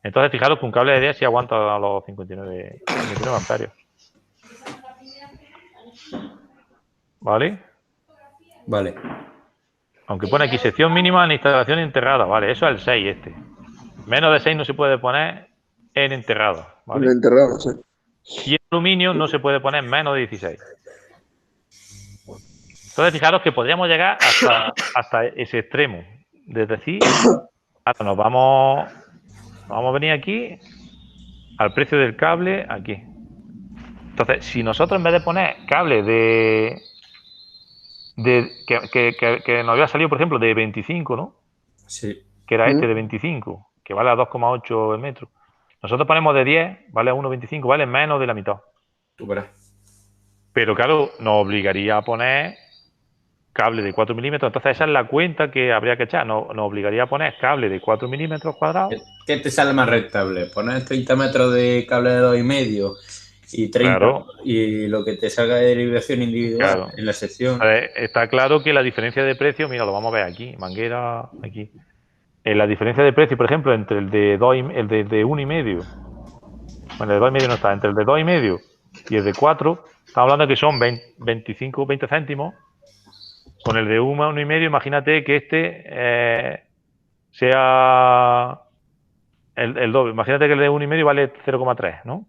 Entonces, fijaros que un cable de 10 sí aguanta a los 59 amperios. ¿Vale? Vale. Aunque pone aquí sección mínima en instalación enterrada. Vale, eso es el 6 este. Menos de 6 no se puede poner en enterrado. ¿Vale? En enterrado, sí. Y en aluminio no se puede poner menos de 16. Entonces, fijaros que podríamos llegar hasta ese extremo. Es decir, ahora nos vamos a venir aquí al precio del cable, aquí. Entonces, si nosotros en vez de poner cable que nos había salido, por ejemplo, de 25, ¿no? Sí. Que era este de 25, que vale a 2,8 el metro. Nosotros ponemos de 10, vale a 1,25, vale menos de la mitad. Tú verás. Pero claro, nos obligaría a poner cable de 4 milímetros. Entonces esa es la cuenta que habría que echar. Nos obligaría a poner cable de 4 milímetros cuadrados. ¿Qué te sale más rentable? ¿Poner 30 metros de cable de 2,5 y 30 Claro. y lo que te salga de derivación individual Claro. en la sección? A ver, está claro que la diferencia de precio, mira, lo vamos a ver aquí, manguera, aquí. La diferencia de precio, por ejemplo, entre el de 1,5, bueno, el de 2,5 no está, entre el de 2,5 y el de 4, estamos hablando de que son 20 céntimos. Con el de 1,5, imagínate que este sea el doble. Imagínate que el de 1,5 vale 0,3, ¿no? O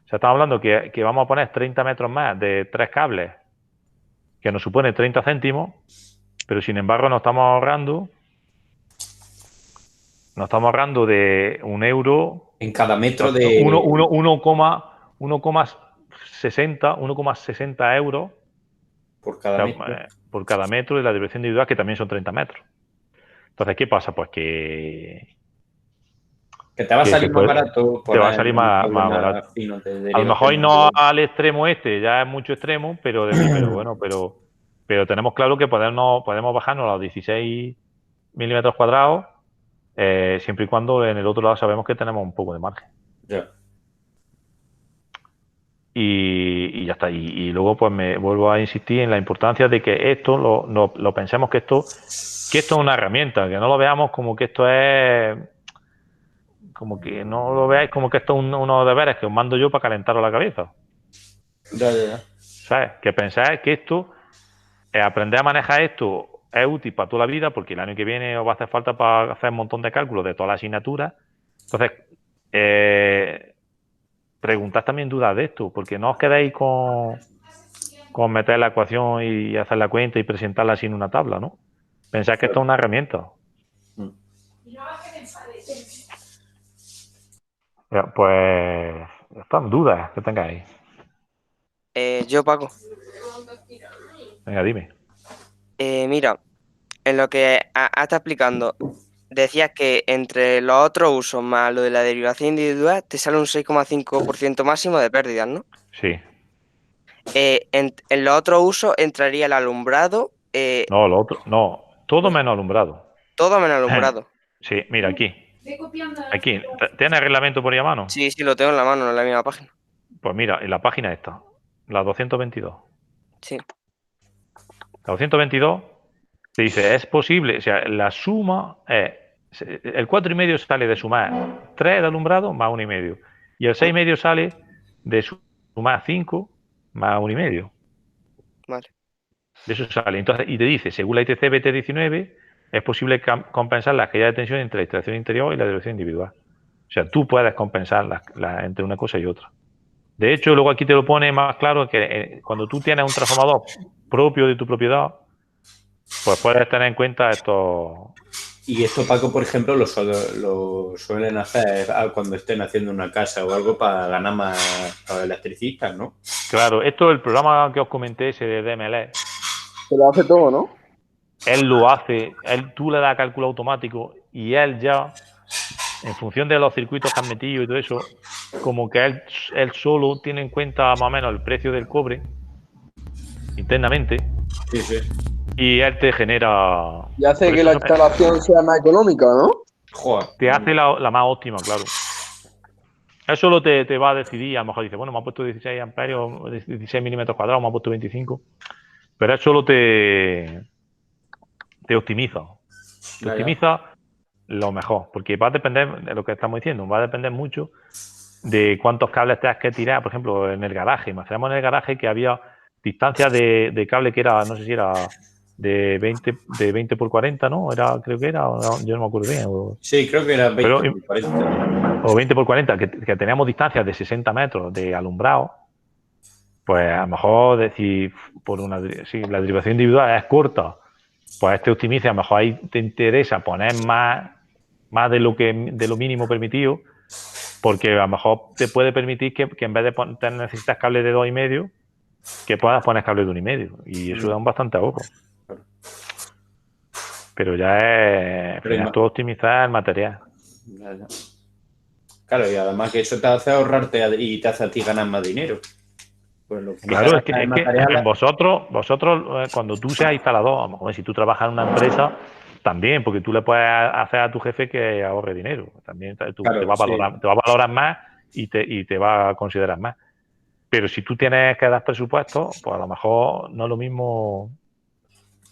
sea, estamos hablando que vamos a poner 30 metros más de 3 cables, que nos supone 30 céntimos, pero sin embargo nos estamos ahorrando de €1 en cada metro de 1,60 euros por cada metro. por cada metro de la dirección individual, que también son 30 metros. Entonces, ¿qué pasa? Pues que te va a salir más barato. Te va a salir más barato. A lo mejor no al extremo este, ya es mucho extremo, pero bueno, pero tenemos claro que podemos bajarnos a los 16 milímetros cuadrados, siempre y cuando en el otro lado sabemos que tenemos un poco de margen. Ya. Y ya está. Y luego pues me vuelvo a insistir en la importancia de que esto lo pensemos que esto es una herramienta, que no lo veamos como que esto es, como que no lo veáis como que esto es unos deberes que os mando yo para calentaros la cabeza. Ya. ¿Sabes? Que pensáis que esto, aprender a manejar esto es útil para toda la vida, porque el año que viene os va a hacer falta para hacer un montón de cálculos de todas las asignaturas. Entonces, preguntad también dudas de esto, porque no os quedéis con meter la ecuación y hacer la cuenta y presentarla así en una tabla, ¿no? Pensad que esto es una herramienta. Pues están dudas que tengáis. Yo, Paco. Venga, dime. Mira, en lo que estás explicando, decías que entre los otros usos más lo de la derivación individual te sale un 6,5% máximo de pérdidas, ¿no? Sí. En los otros usos entraría el alumbrado. No, lo otro, no, todo menos alumbrado. Todo menos alumbrado. Sí, mira, aquí. Aquí, ¿tienes el reglamento por ahí a mano? Sí, lo tengo en la mano, en la misma página. Pues mira, en la página esta, la 222. Sí. La 222 te dice, es posible, o sea, la suma es, el 4,5 sale de sumar 3 de alumbrado más 1,5. Y el 6,5 sale de sumar 5 más 1,5. Vale. De eso sale. Entonces, y te dice, según la ITC BT19, es posible compensar las caídas de tensión entre la instalación interior y la derivación individual. O sea, tú puedes compensar entre una cosa y otra. De hecho, luego aquí te lo pone más claro que cuando tú tienes un transformador propio de tu propiedad, pues puedes tener en cuenta esto. Y esto, Paco, por ejemplo, lo suelen hacer cuando estén haciendo una casa o algo para ganar más a electricistas, ¿no? Claro, esto, el programa que os comenté, ese de DMLE. Se lo hace todo, ¿no? él lo hace, tú le das cálculo automático y él ya, en función de los circuitos que han metido y todo eso, como que él solo tiene en cuenta más o menos el precio del cobre internamente. Sí, sí. Y él te genera... Y hace que la instalación sea más económica, ¿no? Joder. Te hace la más óptima, claro. Eso solo te va a decidir, a lo mejor dice, bueno, me ha puesto 16 amperios, 16 milímetros cuadrados, me ha puesto 25. Pero eso solo te optimiza. Te optimiza lo mejor, porque va a depender de lo que estamos diciendo, va a depender mucho de cuántos cables tengas que tirar. Por ejemplo, en el garaje, imaginamos en el garaje que había distancia de cable que era, no sé si era de 20 por 40, ¿no? Creo que era, yo no me acuerdo bien. Sí, creo que era 20 por 40. O 20 por 40, que teníamos distancias de 60 metros de alumbrado. Pues a lo mejor decir, si la derivación individual es corta, pues este optimiza, a lo mejor ahí te interesa poner más de lo mínimo permitido, porque a lo mejor te puede permitir que en vez de necesitas cable de 2,5, que puedas poner cable de 1,5, y eso da un bastante ahorro. Pero ya es todo optimizar el material. Claro, y además que eso te hace ahorrarte y te hace a ti ganar más dinero. Pues claro, es que vosotros, cuando tú seas instalador, a lo mejor si tú trabajas en una empresa, también, porque tú le puedes hacer a tu jefe que ahorre dinero. También te va a valorar más y te va a considerar más. Pero si tú tienes que dar presupuesto, pues a lo mejor no es lo mismo.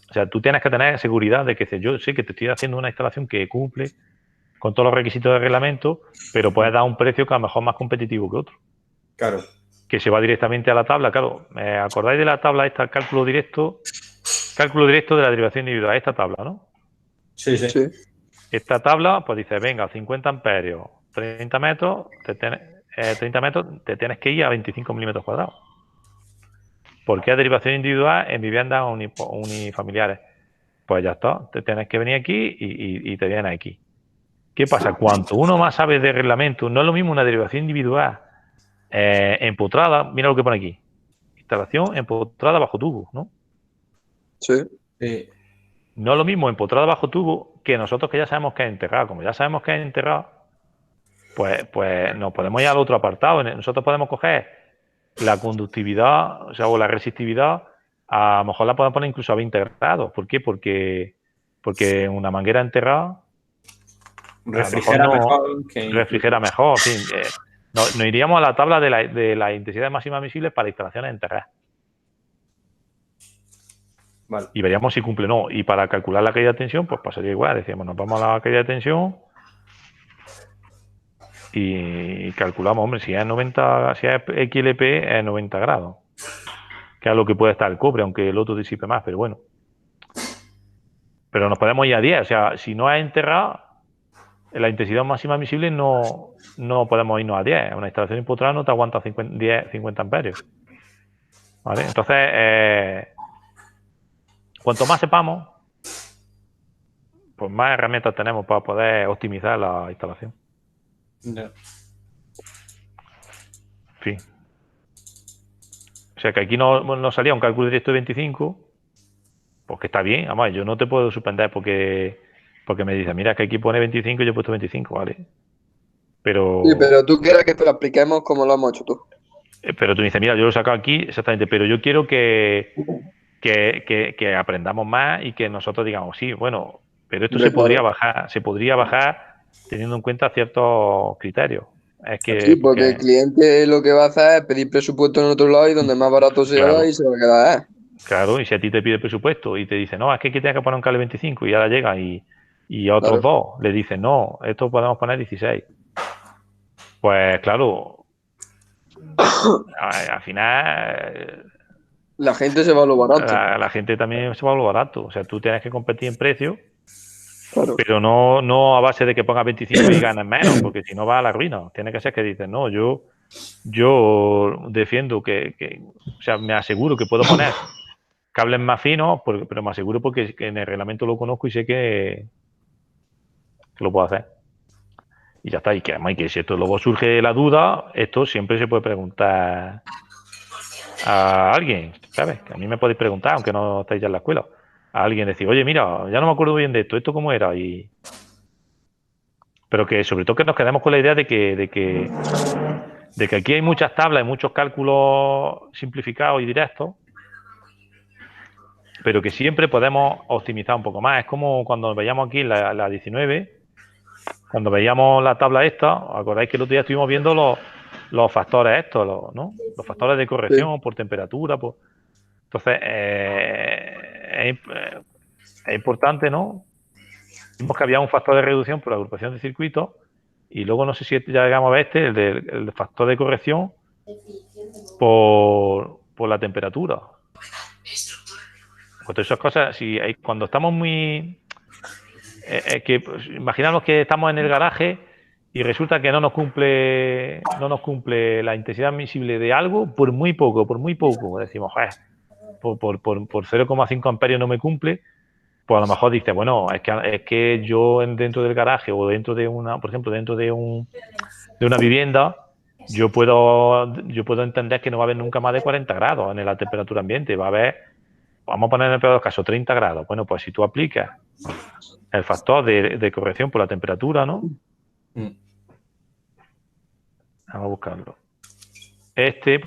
O sea, tú tienes que tener seguridad de que yo sé que te estoy haciendo una instalación que cumple con todos los requisitos del reglamento, pero puedes dar un precio que a lo mejor es más competitivo que otro. Claro. Que se va directamente a la tabla. Claro, ¿me acordáis de la tabla esta, cálculo directo de la derivación individual? Esta tabla, ¿no? Sí, sí. Esta tabla, pues dice, venga, 50 amperios, 30 metros, te tienes que ir a 25 milímetros cuadrados. ¿Por qué derivación individual en viviendas unifamiliares? Pues ya está, te tienes que venir aquí y te vienes aquí. ¿Qué pasa? Cuanto uno más sabe de reglamento, no es lo mismo una derivación individual empotrada, mira lo que pone aquí. Instalación empotrada bajo tubo, ¿no? Sí. No es lo mismo empotrada bajo tubo que nosotros que ya sabemos que es enterrada. Como ya sabemos que es enterrada, pues nos podemos ir al otro apartado. Nosotros podemos coger la conductividad, o la resistividad, a lo mejor la podemos poner incluso a 20 grados. ¿Por qué? Porque una manguera enterrada refrigera mejor. En fin, nos iríamos a la tabla de la intensidad máxima admisible para instalaciones enterradas. Vale. Y veríamos si cumple o no. Y para calcular la caída de tensión, pues pasaría igual. Decíamos, nos vamos a la caída de tensión y calculamos, hombre, si es 90, si es XLP, es 90 grados. Que es lo que puede estar el cobre, aunque el otro disipe más, pero bueno. Pero nos podemos ir a 10. O sea, si no es enterrado, la intensidad máxima admisible no podemos irnos a 10. Una instalación empotrada no te aguanta 50 amperios. ¿Vale? Entonces, cuanto más sepamos, pues más herramientas tenemos para poder optimizar la instalación. No. En fin. O sea que aquí nos salía un cálculo directo de 25, pues que está bien. Además, yo no te puedo suspender porque me dice, mira, que aquí pone 25 y yo he puesto 25, ¿vale? Pero... Sí, pero tú quieres que te lo expliquemos como lo hemos hecho tú. Pero tú me dices, mira, yo lo he sacado aquí, exactamente, pero yo quiero que aprendamos más y que nosotros digamos, sí, bueno, pero esto se podría bajar teniendo en cuenta ciertos criterios. Sí, porque el cliente lo que va a hacer es pedir presupuesto en otro lado y donde más barato sea, claro, y se va a quedar. Claro, y si a ti te pide presupuesto y te dice, no, es que aquí tienes que poner un cable 25 y ahora llega y a otros dos le dicen, no, esto podemos poner 16. Pues claro, al final... La gente se va a lo barato. La gente también se va a lo barato. O sea, tú tienes que competir en precio, pero no a base de que pongas 25 y ganes menos, porque si no va a la ruina. Tiene que ser que dices, no, yo defiendo o sea, me aseguro que puedo poner cables más finos, pero me aseguro porque en el reglamento lo conozco y sé que lo puedo hacer. Y ya está. Y que además, que si esto luego surge la duda, esto siempre se puede preguntar a alguien, ¿sabes? Que a mí me podéis preguntar, aunque no estéis ya en la escuela. a alguien, decir, oye, mira, ya no me acuerdo bien de esto cómo era. Pero que sobre todo que nos quedemos con la idea de que aquí hay muchas tablas y muchos cálculos simplificados y directos, pero que siempre podemos optimizar un poco más. Es como cuando veíamos aquí la 19, cuando veíamos la tabla esta, ¿os acordáis que el otro día estuvimos viendo los factores estos, ¿no? Los factores de corrección por temperatura, Entonces, es importante, ¿no? Vimos que había un factor de reducción por la agrupación de circuitos y luego no sé si ya llegamos a ver el factor de corrección por la temperatura. Pues todas esas cosas, cuando estamos muy... imaginamos que estamos en el garaje y resulta que no nos cumple la intensidad admisible de algo por muy poco. Decimos, por 0,5 amperios no me cumple. Pues a lo mejor dice, bueno, es que yo dentro del garaje o dentro de por ejemplo, dentro de una vivienda, yo puedo entender que no va a haber nunca más de 40 grados en la temperatura ambiente. Va a haber, vamos a poner en el peor de los casos, 30 grados. Bueno, pues si tú aplicas el factor de corrección por la temperatura, ¿no? Vamos a buscarlo.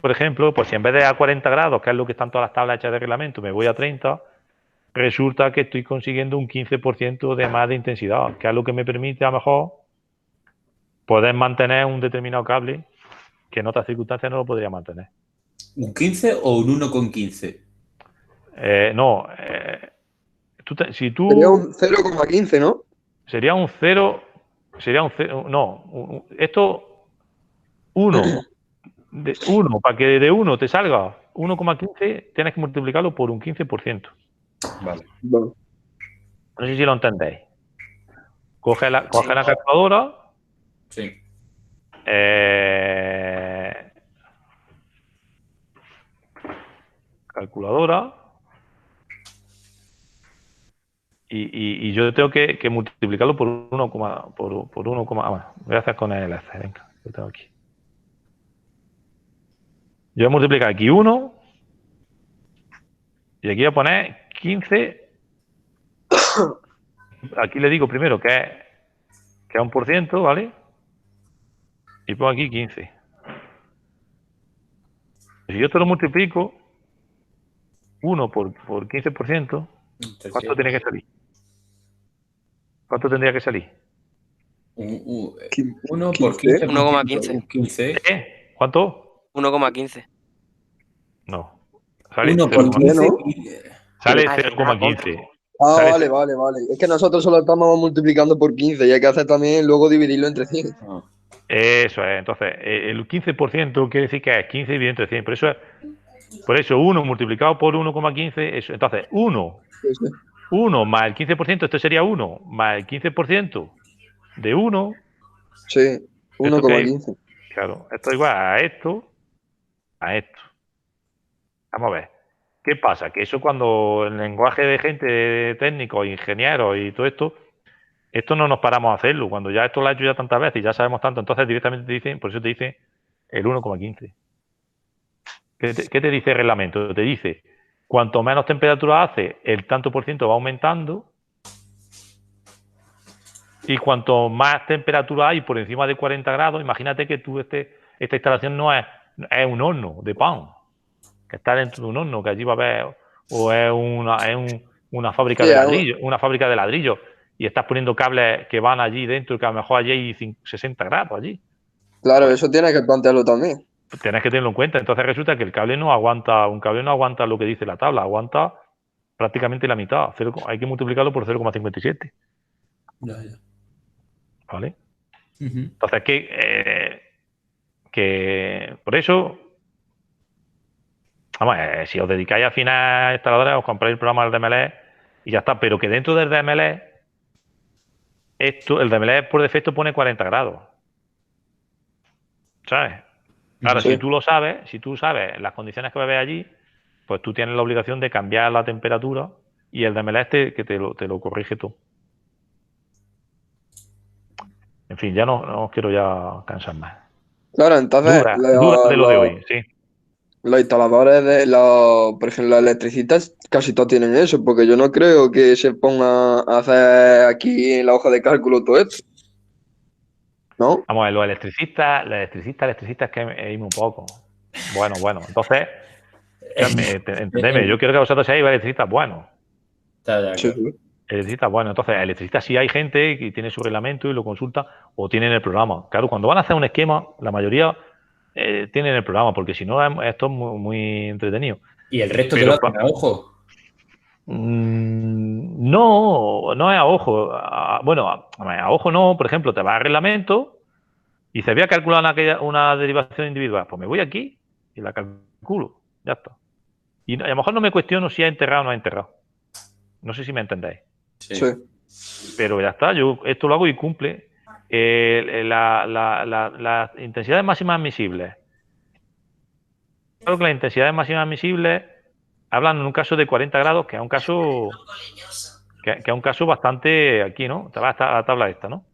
Por ejemplo, pues si en vez de a 40 grados, que es lo que están todas las tablas hechas de reglamento, me voy a 30, resulta que estoy consiguiendo un 15% de más de intensidad, que es lo que me permite a lo mejor poder mantener un determinado cable que en otras circunstancias no lo podría mantener. ¿Un 15 o un 1,15? No. Si tú... Sería un 0,15, ¿no? Sería un 0... No. Esto... 1. De 1. Para que de 1 te salga 1,15, tienes que multiplicarlo por un 15%. Vale. No sé si lo entendéis. Coge la calculadora. Sí. Calculadora. Y yo tengo que multiplicarlo por 1, por 1, bueno, voy a hacer con el Excel, venga, lo tengo aquí. Yo voy a multiplicar aquí 1 y aquí voy a poner 15. Aquí le digo primero que es 1%, ¿vale? Y pongo aquí 15. Si yo te lo multiplico, 1 por 15%, ¿cuánto tiene que salir? ¿Cuánto tendría que salir? 1 por 15. 1,15. ¿Cuánto? 1,15. No. Sale 1 por 15. Sale 0,15. Vale. Es que nosotros solo estamos multiplicando por 15 y hay que hacer también luego dividirlo entre 100. Eso es. Entonces, el 15% quiere decir que es 15 dividido entre 100. Por eso 1 multiplicado por 1,15. Entonces, 1 más el 15%, esto sería 1 más el 15% de 1. Sí, 1,15. Claro, esto es igual a esto. Vamos a ver. ¿Qué pasa? Que eso cuando el lenguaje de gente técnico, ingenieros y todo esto no nos paramos a hacerlo. Cuando ya esto lo ha hecho ya tantas veces y ya sabemos tanto, entonces directamente te dicen, por eso te dice el 1,15. ¿Qué te dice el reglamento? Te dice, cuanto menos temperatura hace, el tanto por ciento va aumentando. Y cuanto más temperatura hay por encima de 40 grados, imagínate que esta instalación no es un horno de pan, que está dentro de un horno, que allí va a haber, o es una fábrica de ladrillo, y estás poniendo cables que van allí dentro, y que a lo mejor allí hay 60 grados allí. Claro, eso tienes que plantearlo también. Tienes que tenerlo en cuenta. Entonces resulta que un cable no aguanta lo que dice la tabla, aguanta prácticamente la mitad. Hay que multiplicarlo por 0,57. Ya. ¿Vale? Entonces, que por eso, vamos, si os dedicáis a afinar instaladores, os compráis el programa del DMLE y ya está. Pero que dentro del DMLE, el DMLE por defecto pone 40 grados. ¿Sabes? Claro, Sí. si tú sabes las condiciones que va a haber allí, pues tú tienes la obligación de cambiar la temperatura y el DMLE que te lo corrige tú. En fin, ya no os quiero ya cansar más. Claro, entonces Dudas de lo de hoy, sí. los instaladores por ejemplo, los electricistas casi todos tienen eso, porque yo no creo que se pongan a hacer aquí en la hoja de cálculo todo esto. ¿No? Vamos a ver, los electricistas que hay muy poco. Bueno, entonces, entendeme, yo quiero que vosotros seáis electricistas buenos. Sí. Electricistas buenos. Entonces, electricistas sí hay gente que tiene su reglamento y lo consulta o tienen el programa. Claro, cuando van a hacer un esquema, la mayoría tienen el programa, porque si no, esto es muy, muy entretenido. ¿Y el resto te lo hacen a ojo? No es a ojo. Bueno, a ojo no. Por ejemplo, te vas al reglamento y se había calculado una derivación individual. Pues me voy aquí y la calculo. Ya está. Y a lo mejor no me cuestiono si ha enterrado o no ha enterrado. No sé si me entendéis. Sí. Pero ya está. Yo esto lo hago y cumple. Las intensidades máximas admisibles. Claro que las intensidades máximas admisibles hablan en un caso de 40 grados, que es un caso bastante aquí, ¿no? Te vas a la tabla esta, ¿no?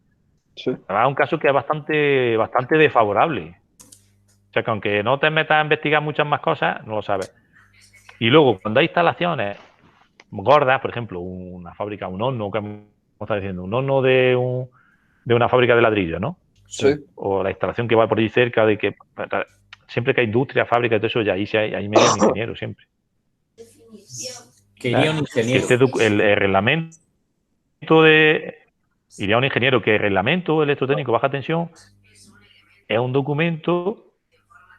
Sí. Te vas a un caso que es bastante desfavorable. O sea, que aunque no te metas a investigar muchas más cosas, no lo sabes. Y luego, cuando hay instalaciones gordas, por ejemplo, una fábrica, un horno, ¿cómo está diciendo? Un horno de una fábrica de ladrillo, ¿no? Sí. O la instalación que va por ahí cerca, de que siempre que hay industria, fábrica y todo eso, ya ahí me un ingeniero siempre. Que iría un ingeniero. El reglamento iría un ingeniero que el reglamento electrotécnico baja tensión es un documento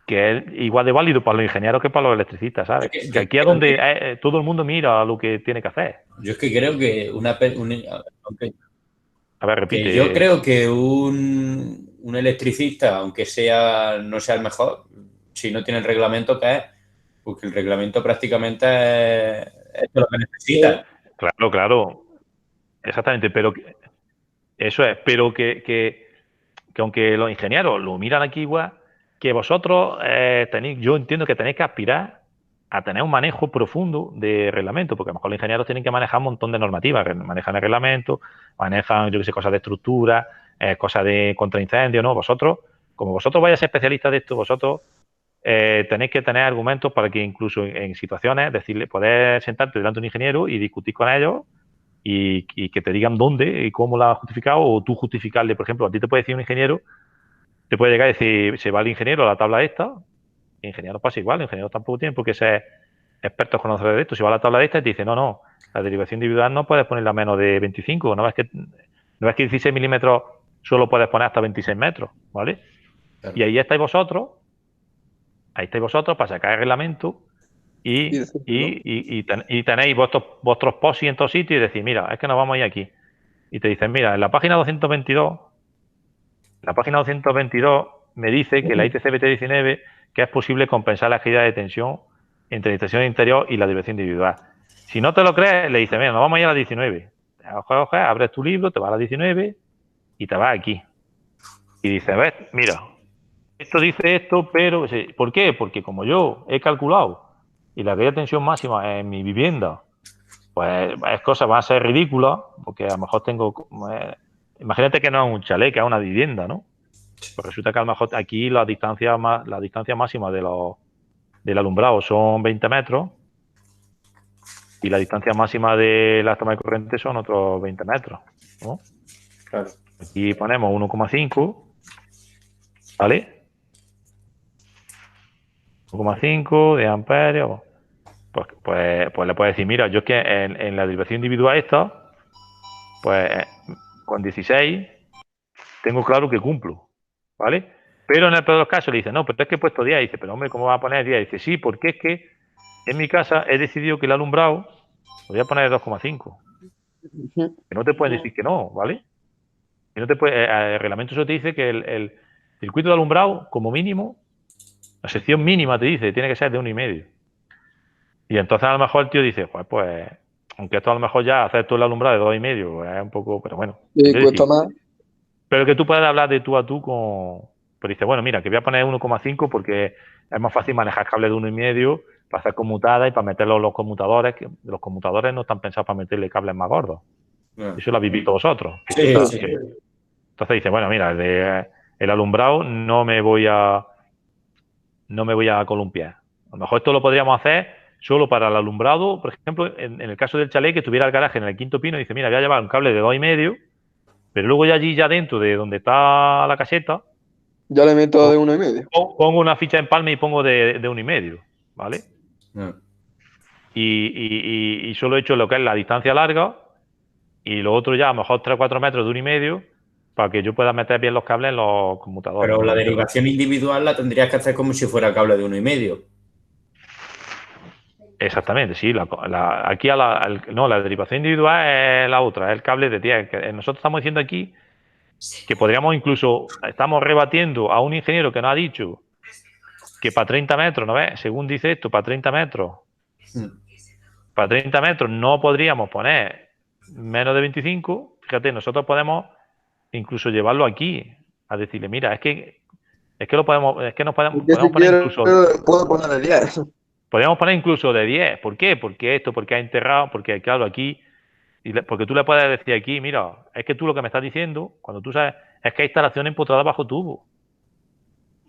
que es igual de válido para los ingenieros que para los electricistas, ¿sabes? Que aquí es donde todo el mundo mira lo que tiene que hacer. Yo es que creo que a ver, repite. Que yo creo que un electricista, aunque no sea el mejor, si no tiene el reglamento, ¿qué es? Porque el reglamento prácticamente es lo que necesita. Claro. Exactamente, pero eso es, pero que aunque los ingenieros lo miran aquí igual, que vosotros yo entiendo que tenéis que aspirar a tener un manejo profundo de reglamento, porque a lo mejor los ingenieros tienen que manejar un montón de normativas, manejan el reglamento, manejan, yo qué sé, cosas de estructura, cosas de contraincendio, ¿no? Vosotros, como vosotros vais a ser especialistas de esto, vosotros tenéis que tener argumentos para que incluso en situaciones, poder sentarte delante de un ingeniero y discutir con ellos y que te digan dónde y cómo lo has justificado, o tú justificarle, por ejemplo, a ti te puede decir un ingeniero, te puede llegar y decir, se va el ingeniero a la tabla esta, y el ingeniero pasa igual, el ingeniero tampoco tiene por qué ser expertos conocedores de esto, si va a la tabla de esta y te dice, no, la derivación individual no puedes ponerla a menos de 25, no ves que 16 milímetros solo puedes poner hasta 26 metros, ¿vale? Claro. Y ahí estáis vosotros para sacar el reglamento y tenéis vuestros POSI en todos sitios y decir, mira, es que nos vamos a ir aquí. Y te dicen, mira, en la página 222 me dice que la ITC BT19 que es posible compensar la caída de tensión entre la tensión interior y la derivación individual. Si no te lo crees, le dices, mira, nos vamos a ir a la 19. Abres tu libro, te vas a la 19 y te vas aquí. Y dices, ves, mira, esto dice esto, pero ¿por qué? Porque como yo he calculado y la caída de tensión máxima en mi vivienda, pues es cosa, va a ser ridícula, porque a lo mejor tengo... imagínate que no es un chalet, que es una vivienda, ¿no? Pues resulta que a lo mejor aquí la distancia máxima del alumbrado son 20 metros y la distancia máxima de la toma de corriente son otros 20 metros, ¿no? Claro. Aquí ponemos 1,5, ¿vale? 1,5 de amperios. Pues le puedes decir, mira, yo es que en la derivación individual esta, pues con 16 tengo claro que cumplo, ¿vale? Pero en el peor de los casos le dice, no, pero es que he puesto 10. Dice, pero hombre, ¿cómo va a poner 10? Dice, sí, porque es que en mi casa he decidido que el alumbrado lo voy a poner de 2,5. Que no te pueden decir que no, ¿vale? Que no te el reglamento eso te dice que el circuito de alumbrado, como mínimo, la sección mínima te dice, tiene que ser de 1,5. Y entonces a lo mejor el tío dice, pues aunque esto a lo mejor ya hacer todo el alumbrado de 2,5 es un poco, pero bueno. Cuesta más. Pero que tú puedes hablar de tú a tú con... Pero dice, bueno, mira, que voy a poner 1,5 porque es más fácil manejar cables de 1,5 para hacer conmutadas y para meterlos los conmutadores, que los conmutadores no están pensados para meterle cables más gordos. Eso lo habéis visto vosotros. Sí. Entonces dice, bueno, mira, el alumbrado no me voy a columpiar. lo mejor esto lo podríamos hacer solo para el alumbrado, por ejemplo, en el caso del chalet que tuviera el garaje en el quinto pino, dice, mira, voy a llevar un cable de 2,5, pero luego ya allí, ya dentro de donde está la caseta, ya le meto de 1,5. Pongo una ficha de empalme y pongo de 1,5, ¿vale? No. Y solo he hecho lo que es la distancia larga y lo otro ya a lo mejor 3 o 4 metros de 1,5 para que yo pueda meter bien los cables en los conmutadores. Pero la derivación individual la tendrías que hacer como si fuera cable de 1,5. Exactamente, sí. Aquí la derivación individual es la otra, es el cable de 10. Nosotros estamos diciendo aquí que podríamos incluso, estamos rebatiendo a un ingeniero que nos ha dicho que para 30 metros, ¿no ves? Según dice esto, para 30 metros, para 30 metros no podríamos poner menos de 25. Fíjate, nosotros podemos incluso llevarlo aquí a decirle, mira, es que nos podemos poner incluso. Puedo poner de 10. Podríamos poner incluso de 10. ¿Por qué? Porque esto, porque ha enterrado, porque claro, aquí, porque tú le puedes decir aquí, mira, es que tú lo que me estás diciendo, cuando tú sabes, es que hay instalación empotrada bajo tubo.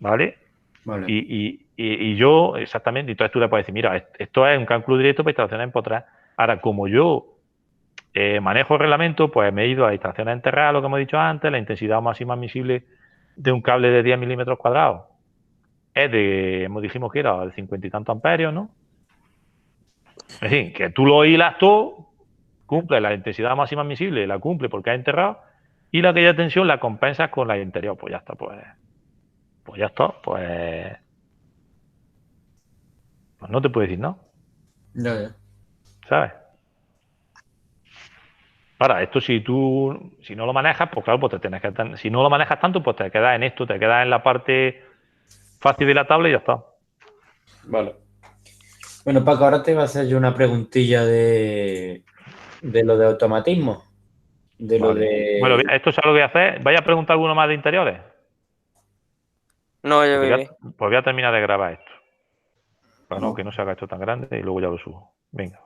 ¿Vale? Vale. Y yo, exactamente, entonces tú le puedes decir, mira, esto es un cálculo directo para instalaciones empotradas. Ahora, como yo manejo el reglamento, pues me he ido a instalaciones enterradas, lo que hemos dicho antes, la intensidad máxima admisible de un cable de 10 milímetros cuadrados es dijimos que era de 50 y tantos amperios, ¿no? Es decir, que tú lo hilas todo, cumple la intensidad máxima admisible, la cumple porque ha enterrado, y la aquella tensión la compensas con la interior. Pues ya está, pues ya está, pues no te puedo decir no. Ya. ¿Sabes? Ahora, esto si no lo manejas, pues claro, pues te tienes que, si no lo manejas tanto, pues te quedas en esto, te quedas en la parte fácil de la tabla y ya está. Vale. Bueno, Paco, ahora te voy a hacer yo una preguntilla de lo de automatismo. Vale. Bueno, esto es algo que voy a hacer. ¿Vaya a preguntar alguno más de interiores? No, yo pues voy a terminar de grabar esto. Para no, que no se haga esto tan grande y luego ya lo subo. Venga.